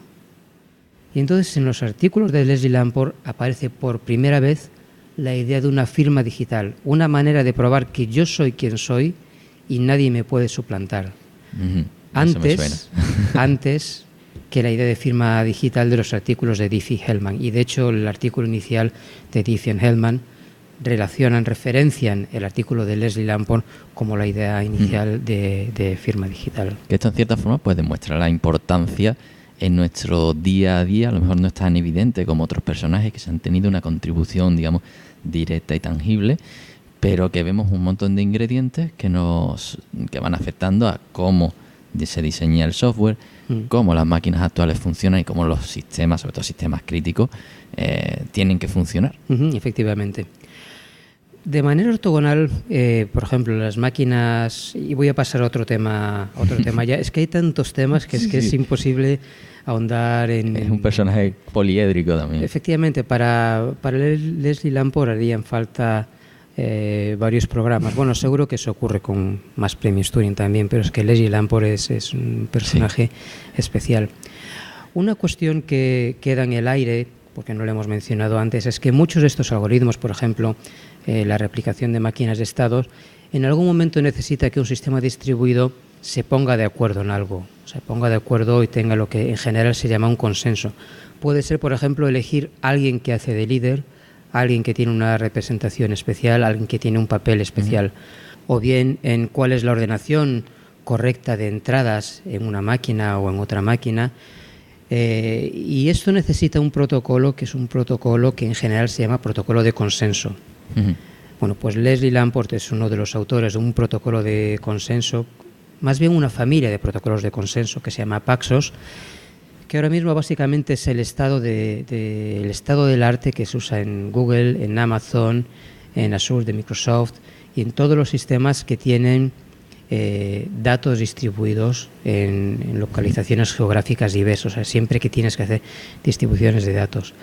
Y entonces en los artículos de Leslie Lamport aparece por primera vez la idea de una firma digital, una manera de probar que yo soy quien soy y nadie me puede suplantar. Antes que la idea de firma digital de los artículos de Diffie y Hellman. Y de hecho el artículo inicial de Diffie y Hellman referencian el artículo de Leslie Lamport como la idea inicial de firma digital. Que esto en cierta forma pues demuestra la importancia en nuestro día a día. A lo mejor no es tan evidente como otros personajes que se han tenido una contribución, digamos, directa y tangible, pero que vemos un montón de ingredientes que van afectando a cómo se diseña el software, cómo las máquinas actuales funcionan y cómo los sistemas, sobre todo sistemas críticos, tienen que funcionar. Efectivamente. De manera ortogonal, por ejemplo, las máquinas, y voy a pasar a otro tema ya, es que hay tantos temas que es imposible ahondar en... Es un personaje poliédrico también. Efectivamente, para Leslie Lamport harían falta varios programas. Bueno, seguro que eso ocurre con más premios Turing también, pero es que Leslie Lamport es un personaje especial. Una cuestión que queda en el aire, porque no lo hemos mencionado antes, es que muchos de estos algoritmos, por ejemplo, la replicación de máquinas de estado, en algún momento necesita que un sistema distribuido se ponga de acuerdo en algo, se ponga de acuerdo y tenga lo que en general se llama un consenso. Puede ser, por ejemplo, elegir a alguien que hace de líder, alguien que tiene una representación especial, alguien que tiene un papel especial, o bien en cuál es la ordenación correcta de entradas en una máquina o en otra máquina. Y esto necesita un protocolo que es un protocolo que en general se llama protocolo de consenso. Bueno, pues Leslie Lamport es uno de los autores de un protocolo de consenso, más bien una familia de protocolos de consenso que se llama Paxos, que ahora mismo básicamente es el estado del arte que se usa en Google, en Amazon, en Azure de Microsoft y en todos los sistemas que tienen datos distribuidos en localizaciones geográficas diversas, o sea, siempre que tienes que hacer distribuciones de datos.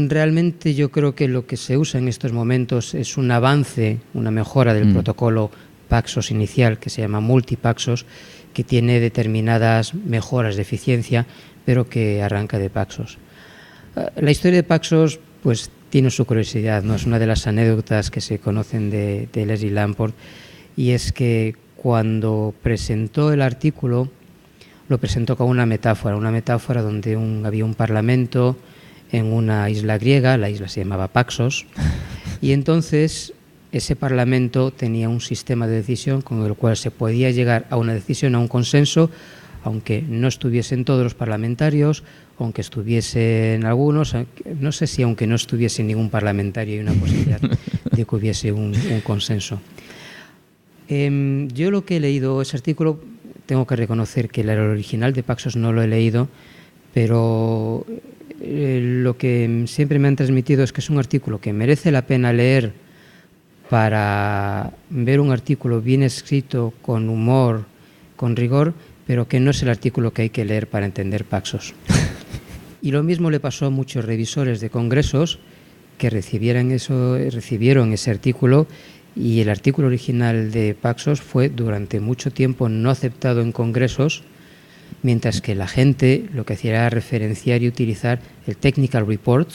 Realmente yo creo que lo que se usa en estos momentos es un avance, una mejora del protocolo Paxos inicial, que se llama Multipaxos, que tiene determinadas mejoras de eficiencia, pero que arranca de Paxos. La historia de Paxos pues tiene su curiosidad, ¿no? Es una de las anécdotas que se conocen de Leslie Lamport, y es que cuando presentó el artículo lo presentó como una metáfora donde había un parlamento en una isla griega, la isla se llamaba Paxos, y entonces ese parlamento tenía un sistema de decisión con el cual se podía llegar a una decisión, a un consenso, aunque no estuviesen todos los parlamentarios, aunque estuviesen algunos, no sé si aunque no estuviese ningún parlamentario hay una posibilidad de que hubiese un consenso. Yo lo que he leído, ese artículo, tengo que reconocer que el original de Paxos no lo he leído, pero lo que siempre me han transmitido es que es un artículo que merece la pena leer para ver un artículo bien escrito, con humor, con rigor, pero que no es el artículo que hay que leer para entender Paxos. Y lo mismo le pasó a muchos revisores de congresos que recibieron ese artículo, y el artículo original de Paxos fue durante mucho tiempo no aceptado en congresos, mientras que la gente lo que hacía era referenciar y utilizar el Technical Report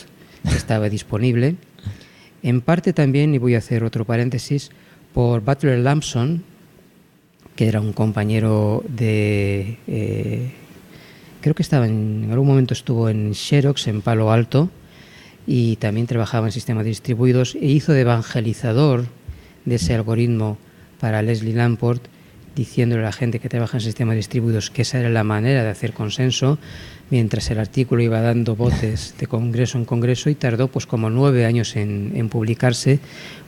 que estaba disponible, en parte también, y voy a hacer otro paréntesis, por Butler Lampson, que era un compañero de... creo que en algún momento estuvo en Xerox, en Palo Alto, y también trabajaba en sistemas distribuidos, e hizo de evangelizador de ese algoritmo para Leslie Lamport, diciéndole a la gente que trabaja en sistemas distribuidos que esa era la manera de hacer consenso, mientras el artículo iba dando botes de congreso en congreso, y tardó pues como 9 años en publicarse,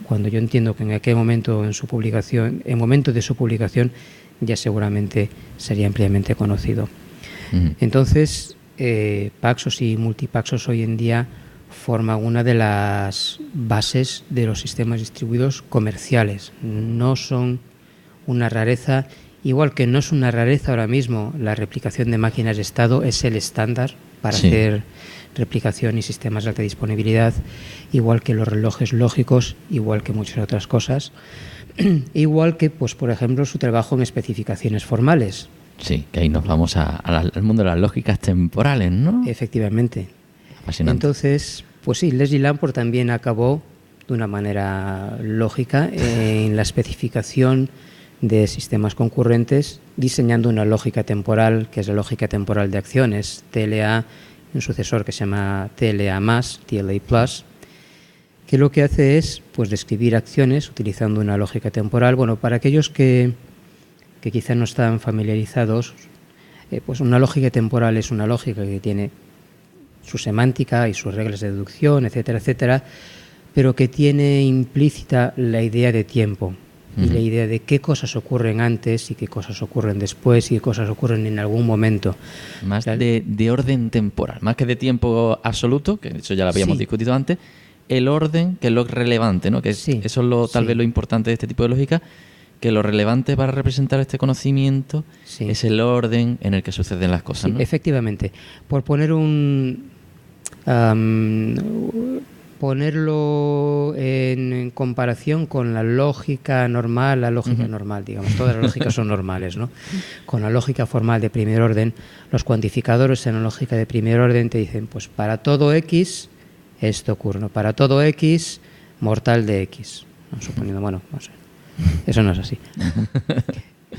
cuando yo entiendo que en aquel momento en momento de su publicación ya seguramente sería ampliamente conocido. Entonces, Paxos y Multipaxos hoy en día forman una de las bases de los sistemas distribuidos comerciales. No son una rareza, igual que no es una rareza ahora mismo la replicación de máquinas de estado, es el estándar para hacer replicación y sistemas de alta disponibilidad, igual que los relojes lógicos, igual que muchas otras cosas, igual que, pues, por ejemplo, su trabajo en especificaciones formales. Sí, que ahí nos vamos al mundo de las lógicas temporales, ¿no? Efectivamente. Apasionante. Entonces, pues sí, Leslie Lamport también acabó de una manera lógica en la especificación de sistemas concurrentes, diseñando una lógica temporal, que es la lógica temporal de acciones, TLA, un sucesor que se llama TLA+, TLA+, que lo que hace es pues describir acciones utilizando una lógica temporal. Bueno, para aquellos que quizá no están familiarizados, pues una lógica temporal es una lógica que tiene su semántica y sus reglas de deducción, etcétera, etcétera, pero que tiene implícita la idea de tiempo y la idea de qué cosas ocurren antes y qué cosas ocurren después y qué cosas ocurren en algún momento. Más de orden temporal, más que de tiempo absoluto, que eso ya lo habíamos discutido antes, el orden, que es lo relevante, ¿no? Que eso es tal vez lo importante de este tipo de lógica, que lo relevante para representar este conocimiento es el orden en el que suceden las cosas, ¿no? Efectivamente. Por poner ponerlo en comparación con la lógica normal, digamos, todas las lógicas son normales, ¿no? Con la lógica formal de primer orden, los cuantificadores en la lógica de primer orden te dicen, pues para todo X esto ocurre, ¿no? Para todo X, mortal de X. ¿No? Suponiendo, bueno, no sé. Eso no es así.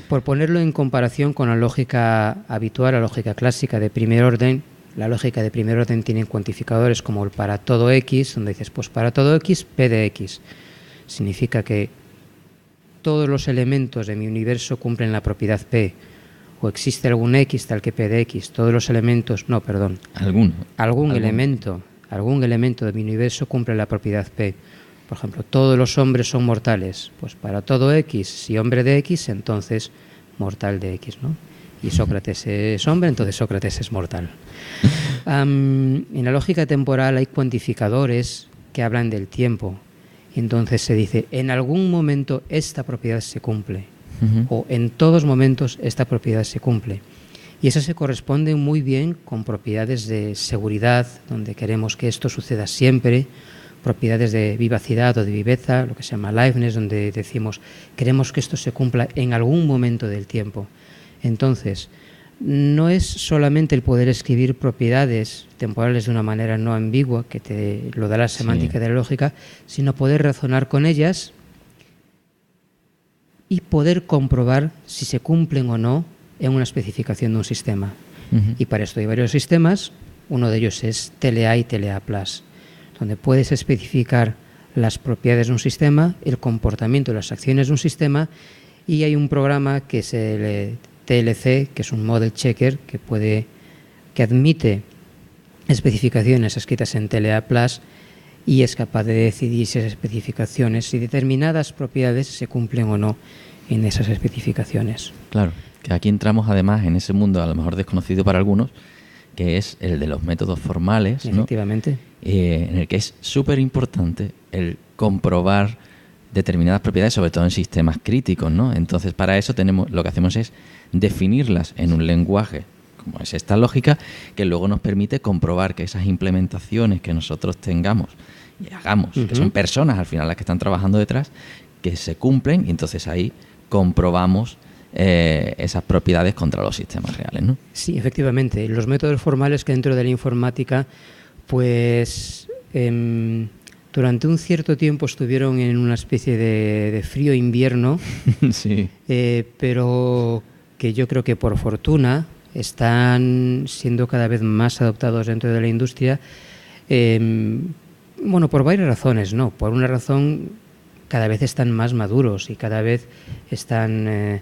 Por ponerlo en comparación con la lógica habitual, la lógica clásica de primer orden, la lógica de primer orden tiene cuantificadores como el para todo X, donde dices, pues para todo X, P de X. Significa que todos los elementos de mi universo cumplen la propiedad P, o existe algún X tal que P de X, todos los elementos, no, perdón, algún elemento de mi universo cumple la propiedad P. Por ejemplo, todos los hombres son mortales, pues para todo X, si hombre de X, entonces mortal de X, ¿no? Y Sócrates es hombre, entonces Sócrates es mortal. En la lógica temporal hay cuantificadores que hablan del tiempo. Entonces se dice, en algún momento esta propiedad se cumple, o en todos momentos esta propiedad se cumple. Y eso se corresponde muy bien con propiedades de seguridad, donde queremos que esto suceda siempre, propiedades de vivacidad o de viveza, lo que se llama aliveness, donde decimos, queremos que esto se cumpla en algún momento del tiempo. Entonces, no es solamente el poder escribir propiedades temporales de una manera no ambigua, que te lo da la semántica de la lógica, sino poder razonar con ellas y poder comprobar si se cumplen o no en una especificación de un sistema. Y para esto hay varios sistemas, uno de ellos es TLA y TLA+, donde puedes especificar las propiedades de un sistema, el comportamiento de las acciones de un sistema, y hay un programa que es el TLC, que es un model checker que admite especificaciones escritas en TLA+, y es capaz de decidir si esas especificaciones, si determinadas propiedades se cumplen o no en esas especificaciones. Claro, que aquí entramos además en ese mundo a lo mejor desconocido para algunos, que es el de los métodos formales, ¿no? Efectivamente. En el que es súper importante el comprobar determinadas propiedades, sobre todo en sistemas críticos, ¿no? Entonces, para eso lo que hacemos es definirlas en un lenguaje, como es esta lógica, que luego nos permite comprobar que esas implementaciones que nosotros tengamos y hagamos, que son personas al final las que están trabajando detrás, que se cumplen, y entonces ahí comprobamos esas propiedades contra los sistemas reales, ¿no? Sí, efectivamente. Los métodos formales que dentro de la informática, pues durante un cierto tiempo estuvieron en una especie de frío invierno, sí. Pero que yo creo que por fortuna están siendo cada vez más adoptados dentro de la industria. Bueno, por varias razones, ¿no? Por una razón, cada vez están más maduros y cada vez están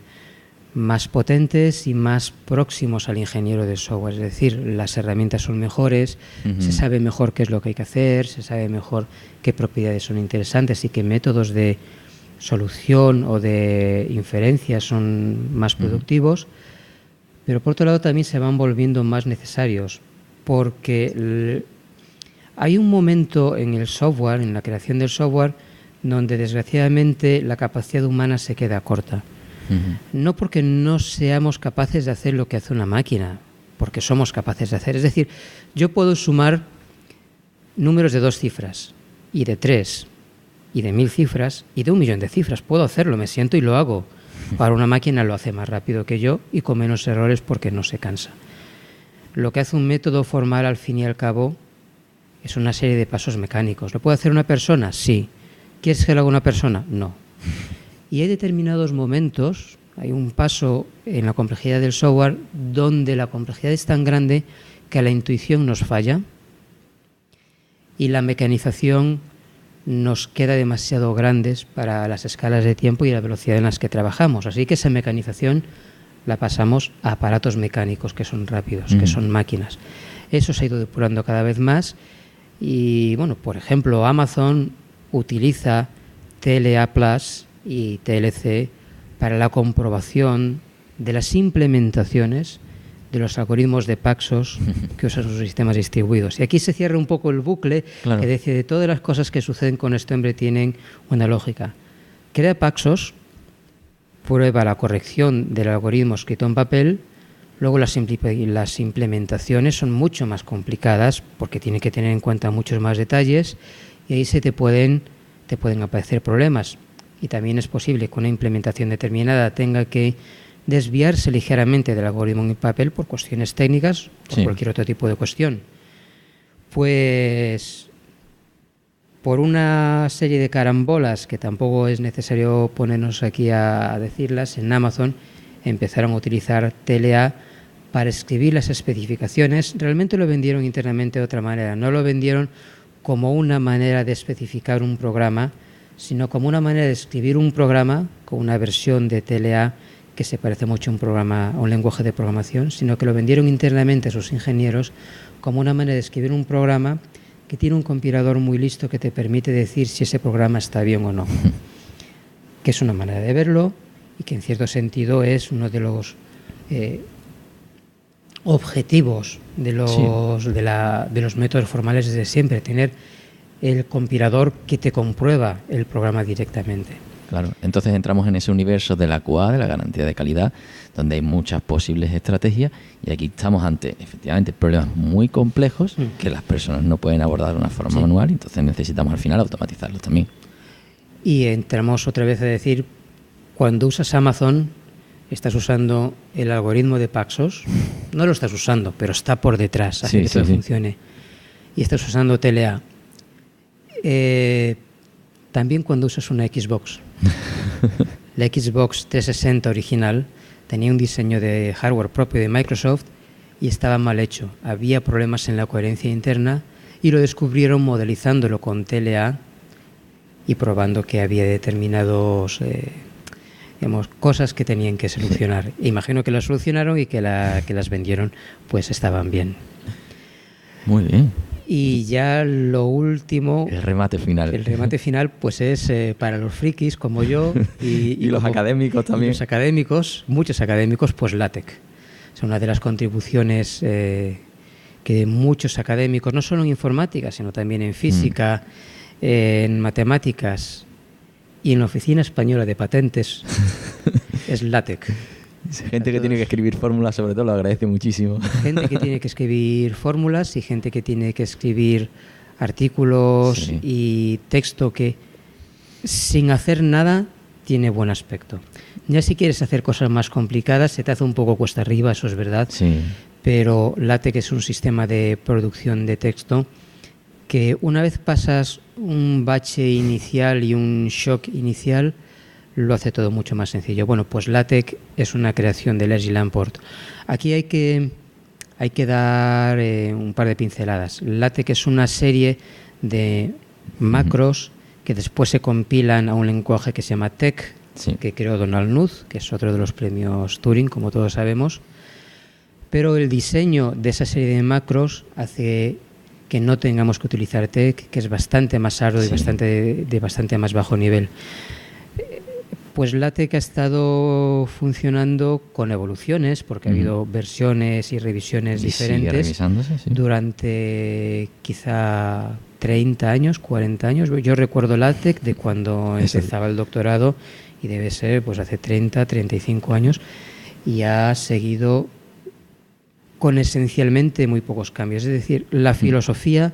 más potentes y más próximos al ingeniero de software. Es decir, las herramientas son mejores, se sabe mejor qué es lo que hay que hacer, se sabe mejor qué propiedades son interesantes y qué métodos de solución o de inferencia son más productivos. Pero por otro lado también se van volviendo más necesarios, porque hay un momento en el software, en la creación del software, donde desgraciadamente la capacidad humana se queda corta. No porque no seamos capaces de hacer lo que hace una máquina, porque somos capaces de hacer. Es decir, yo puedo sumar números de 2 cifras, y de 3, y de 1000 cifras, y de 1.000.000 de cifras. Puedo hacerlo, me siento y lo hago. Para una máquina lo hace más rápido que yo y con menos errores porque no se cansa. Lo que hace un método formal, al fin y al cabo, es una serie de pasos mecánicos. ¿Lo puede hacer una persona? Sí. ¿Quieres que lo haga una persona? No. Y hay determinados momentos, hay un paso en la complejidad del software donde la complejidad es tan grande que la intuición nos falla y la mecanización nos queda demasiado grandes para las escalas de tiempo y la velocidad en las que trabajamos. Así que esa mecanización la pasamos a aparatos mecánicos que son rápidos, que son máquinas. Eso se ha ido depurando cada vez más y, bueno, por ejemplo, Amazon utiliza TLA+ y TLC para la comprobación de las implementaciones de los algoritmos de Paxos que usan sus sistemas distribuidos. Y aquí se cierra un poco el bucle, claro, que dice de todas las cosas que suceden con este hombre tienen una lógica. Crea Paxos, prueba la corrección del algoritmo escrito en papel, luego las implementaciones son mucho más complicadas porque tiene que tener en cuenta muchos más detalles y ahí te pueden aparecer problemas. Y también es posible que una implementación determinada tenga que desviarse ligeramente del algoritmo en papel por cuestiones técnicas o cualquier otro tipo de cuestión. Pues por una serie de carambolas que tampoco es necesario ponernos aquí a decirlas, en Amazon empezaron a utilizar TLA para escribir las especificaciones. Realmente lo vendieron internamente de otra manera, no lo vendieron como una manera de especificar un programa, sino como una manera de escribir un programa con una versión de TLA que se parece mucho a un lenguaje de programación, sino que lo vendieron internamente a sus ingenieros como una manera de escribir un programa que tiene un compilador muy listo que te permite decir si ese programa está bien o no. Que es una manera de verlo y que en cierto sentido es uno de los objetivos de los métodos formales desde siempre, tener el compilador que te comprueba el programa directamente. Claro, entonces entramos en ese universo de la QA, de la garantía de calidad, donde hay muchas posibles estrategias y aquí estamos ante, efectivamente, problemas muy complejos que las personas no pueden abordar de una forma manual y entonces necesitamos al final automatizarlos también. Y entramos otra vez a decir, cuando usas Amazon, estás usando el algoritmo de Paxos, no lo estás usando, pero está por detrás, hace que todo funcione. Y estás usando TLA. También cuando usas una Xbox. La Xbox 360 original tenía un diseño de hardware propio de Microsoft y estaba mal hecho. Había problemas en la coherencia interna y lo descubrieron modelizándolo con TLA y probando que había determinados cosas que tenían que solucionar. Imagino que las solucionaron y que las vendieron, pues estaban bien. Muy bien. Y ya lo último... El remate final. El remate final pues es para los frikis como yo y los académicos también. Los académicos, muchos académicos, pues LaTeX. Es una de las contribuciones que muchos académicos, no solo en informática, sino también en física, en matemáticas y en la Oficina Española de Patentes, es LaTeX. Gente que tiene que escribir fórmulas, sobre todo, lo agradece muchísimo. Gente que tiene que escribir fórmulas y gente que tiene que escribir artículos y texto que, sin hacer nada, tiene buen aspecto. Ya si quieres hacer cosas más complicadas, se te hace un poco cuesta arriba, eso es verdad. Sí. Pero LaTeX es un sistema de producción de texto que una vez pasas un bache inicial y un shock inicial, lo hace todo mucho más sencillo. Bueno, pues LaTeX es una creación de Leslie Lamport. Aquí hay que dar un par de pinceladas. LaTeX es una serie de macros que después se compilan a un lenguaje que se llama TeX, que creó Donald Knuth, que es otro de los premios Turing, como todos sabemos. Pero el diseño de esa serie de macros hace que no tengamos que utilizar TeX, que es bastante más arduo y de bastante más bajo nivel. Pues LaTeX ha estado funcionando con evoluciones, porque ha habido versiones y revisiones diferentes durante quizá 30 años, 40 años. Yo recuerdo LaTeX de cuando empezaba el doctorado y debe ser pues hace 30, 35 años y ha seguido con esencialmente muy pocos cambios. Es decir, la filosofía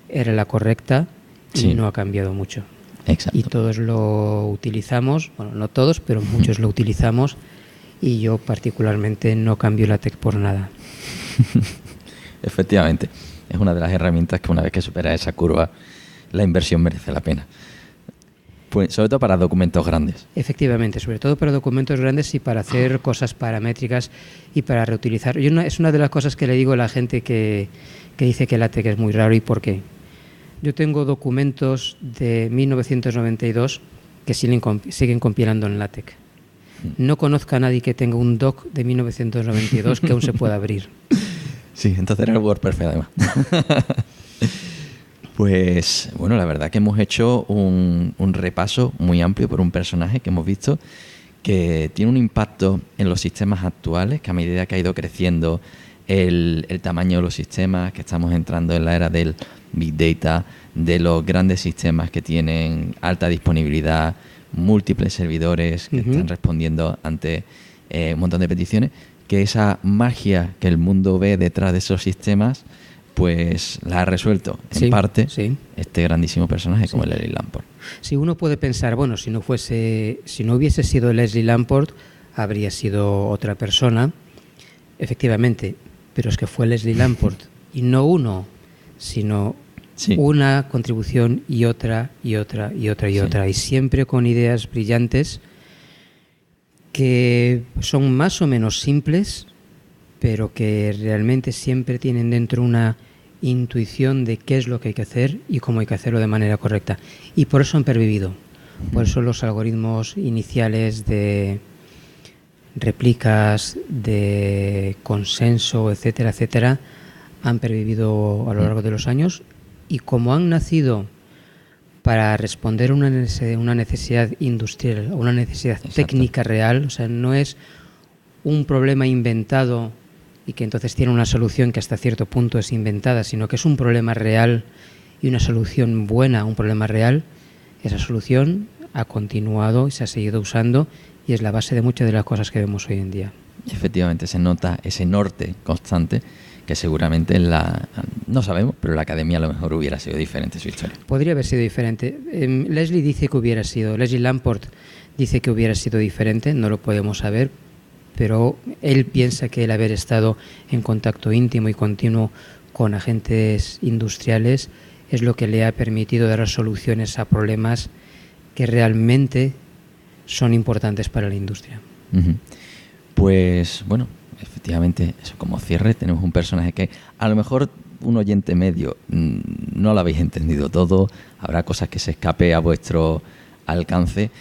era la correcta y no ha cambiado mucho. Exacto. Y todos lo utilizamos, bueno, no todos, pero muchos lo utilizamos y yo particularmente no cambio LaTeX por nada. Efectivamente, es una de las herramientas que una vez que supera esa curva, la inversión merece la pena. Pues sobre todo para documentos grandes. Efectivamente, sobre todo para documentos grandes y para hacer cosas paramétricas y para reutilizar. Es una de las cosas que le digo a la gente que dice que LaTeX es muy raro. ¿Y por qué? Yo tengo documentos de 1992 que siguen compilando en LaTeX. No conozco a nadie que tenga un doc de 1992 que aún se pueda abrir. Sí, entonces era el WordPerfect además. Pues bueno, la verdad que hemos hecho un repaso muy amplio por un personaje que hemos visto que tiene un impacto en los sistemas actuales, que a medida que ha ido creciendo el tamaño de los sistemas, que estamos entrando en la era del Big Data, de los grandes sistemas que tienen alta disponibilidad, múltiples servidores que están respondiendo ante un montón de peticiones, que esa magia que el mundo ve detrás de esos sistemas, pues la ha resuelto en parte este grandísimo personaje como Leslie Lamport. Sí, uno puede pensar, bueno, si no hubiese sido Leslie Lamport, habría sido otra persona. Efectivamente, pero es que fue Leslie Lamport y no uno, sino Sí. Una contribución y otra, y otra, y otra, y otra. Y siempre con ideas brillantes que son más o menos simples, pero que realmente siempre tienen dentro una intuición de qué es lo que hay que hacer y cómo hay que hacerlo de manera correcta. Y por eso han pervivido. Por eso los algoritmos iniciales de réplicas, de consenso, etcétera, etcétera, han pervivido a lo largo de los años. Y como han nacido para responder a una necesidad industrial, a una necesidad técnica real, o sea, no es un problema inventado y que entonces tiene una solución que hasta cierto punto es inventada, sino que es un problema real y una solución buena a un problema real, esa solución ha continuado y se ha seguido usando y es la base de muchas de las cosas que vemos hoy en día. Efectivamente, se nota ese norte constante que seguramente no sabemos, pero la academia a lo mejor hubiera sido diferente su historia. Podría haber sido diferente. Leslie Lamport dice que hubiera sido diferente, no lo podemos saber, pero él piensa que el haber estado en contacto íntimo y continuo con agentes industriales es lo que le ha permitido dar soluciones a problemas que realmente son importantes para la industria. Uh-huh. Pues bueno, efectivamente, eso como cierre, tenemos un personaje que a lo mejor un oyente medio no lo habéis entendido todo, habrá cosas que se escape a vuestro alcance,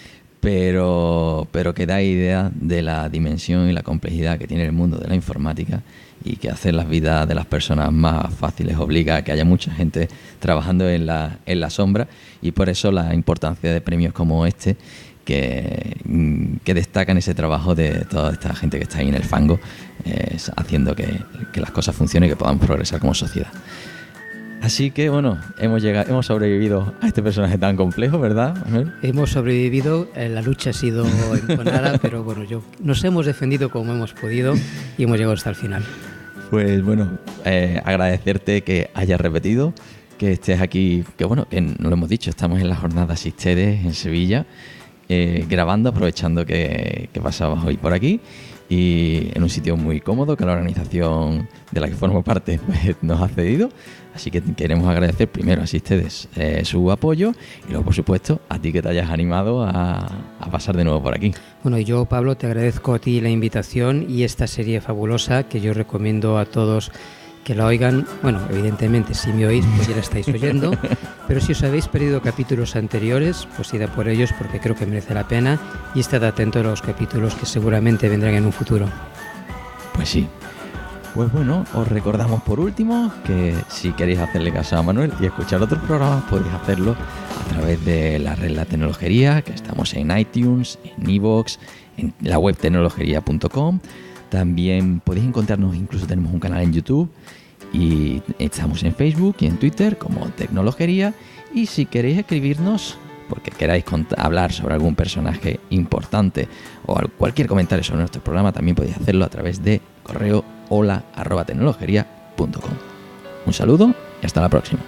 pero que da idea de la dimensión y la complejidad que tiene el mundo de la informática y que hacer las vidas de las personas más fáciles obliga a que haya mucha gente trabajando en la sombra, y por eso la importancia de premios como este que destacan ese trabajo de toda esta gente que está ahí en el fango, haciendo que las cosas funcionen y que podamos progresar como sociedad. Así que bueno, hemos sobrevivido a este personaje tan complejo, ¿verdad, Manuel? Hemos sobrevivido, la lucha ha sido enconada, pero bueno, nos hemos defendido como hemos podido y hemos llegado hasta el final. Pues bueno, agradecerte que hayas repetido, que estés aquí, que bueno, que no lo hemos dicho, estamos en la jornada Sistedes en Sevilla, grabando, aprovechando que pasabas hoy por aquí, y en un sitio muy cómodo que la organización de la que formo parte pues, nos ha cedido. Así que queremos agradecer primero a Sistedes su apoyo y luego, por supuesto, a ti que te hayas animado a pasar de nuevo por aquí. Bueno, y yo, Pablo, te agradezco a ti la invitación y esta serie fabulosa que yo recomiendo a todos que la oigan. Bueno, evidentemente, si me oís, pues ya la estáis oyendo, pero si os habéis perdido capítulos anteriores, pues id a por ellos porque creo que merece la pena y estad atentos a los capítulos que seguramente vendrán en un futuro. Pues sí. Pues bueno, os recordamos por último que si queréis hacerle caso a Manuel y escuchar otros programas, podéis hacerlo a través de la red La Tecnologería, que estamos en iTunes, en iVoox, en la web tecnologería.com. También podéis encontrarnos, incluso tenemos un canal en YouTube y estamos en Facebook y en Twitter como Tecnologería. Y si queréis escribirnos, porque queráis hablar sobre algún personaje importante o cualquier comentario sobre nuestro programa, también podéis hacerlo a través de correo hola@tecnologería.com. Un saludo y hasta la próxima.